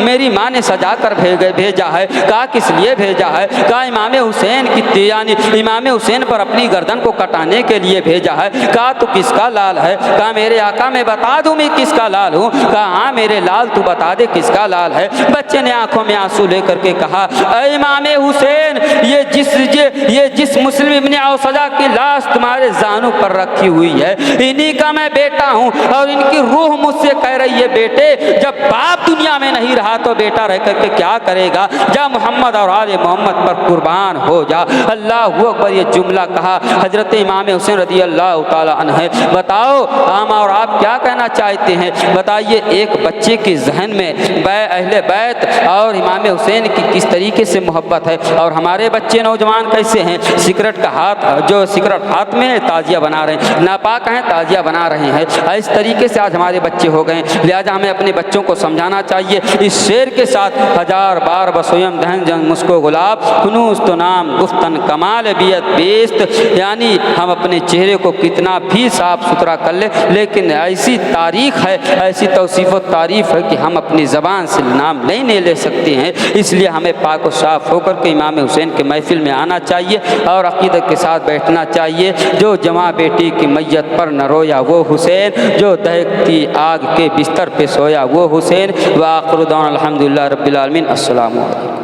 मेरी माँ ने सजा कर भेजा है। कहा किस लिए भेजा है? कहा इमाम हुसैन की यानी इमाम हुसैन पर अपनी गर्दन को कटाने के लिए भेजा है। कहा तो किसका लाल है? कहा मेरे आका मैं बता दूं मैं किसका लाल हूँ। कहा हाँ मेरे लाल तू बता दे किसका लाल है। बच्चे ने आंखों में आंसू लेकर के कहा ऐ इमाम हुसैन ये जिस मुस्लिम इब्ने औसजा की लाश तुम्हारे जानू पर रखी हुई है इन्हीं का मैं बेटा हूँ और इनकी रूह मुझसे कह रही है बेटे जब बाप दुनिया में नहीं रहा तो बेटा रह करके क्या करेगा, जा मोहम्मद और आले मोहम्मद पर कुर्बान हो जा। अल्लाह अकबर। ये जुमला कहा हजरत इमाम हुसैन रज़ी अल्लाह तआला अन्हु। बताओ हम और आप क्या कहना चाहते हैं? बताइए एक बच्चे के जहन में अहले बैत और इमाम हुसैन की किस तरीके से मोहब्बत है और हमारे बच्चे नौजवान कैसे हैं? सिगरेट का सिगरेट हाथ में है ताजिया बना रहे हैं, नापाक हैं ताजिया बना रहे हैं। इस तरीके से आज हमारे बच्चे हो गए, लिहाजा हमें अपने बच्चों को समझाना चाहिए। इस शेर के साथ 1000 बार बसोयम दहन जंग मुस्को गुलाब कुनूस तो नाम गुफ्तन कमाल बियत बेस्त यानी हम अपने चेहरे को कितना भी साफ़ सुथरा कर ले, लेकिन ऐसी तारीख़ है, ऐसी तौसीफ़ व तारीफ़ है कि हम अपनी ज़बान से नाम नहीं ले सकते हैं। इसलिए हमें पाक व साफ़ होकर के इमाम हुसैन के महफिल में आना चाहिए और अक़ीदत के साथ बैठना चाहिए। जो जवां बेटी की मैयत पर न रोया वो हुसैन, जो दहकती आग के बिस्तर पे सोया वो हुसैन। व आखिर दाना अल्हम्दुलिल्लाह रब्बिल आलमीन। अस्सलामु अलैकुम।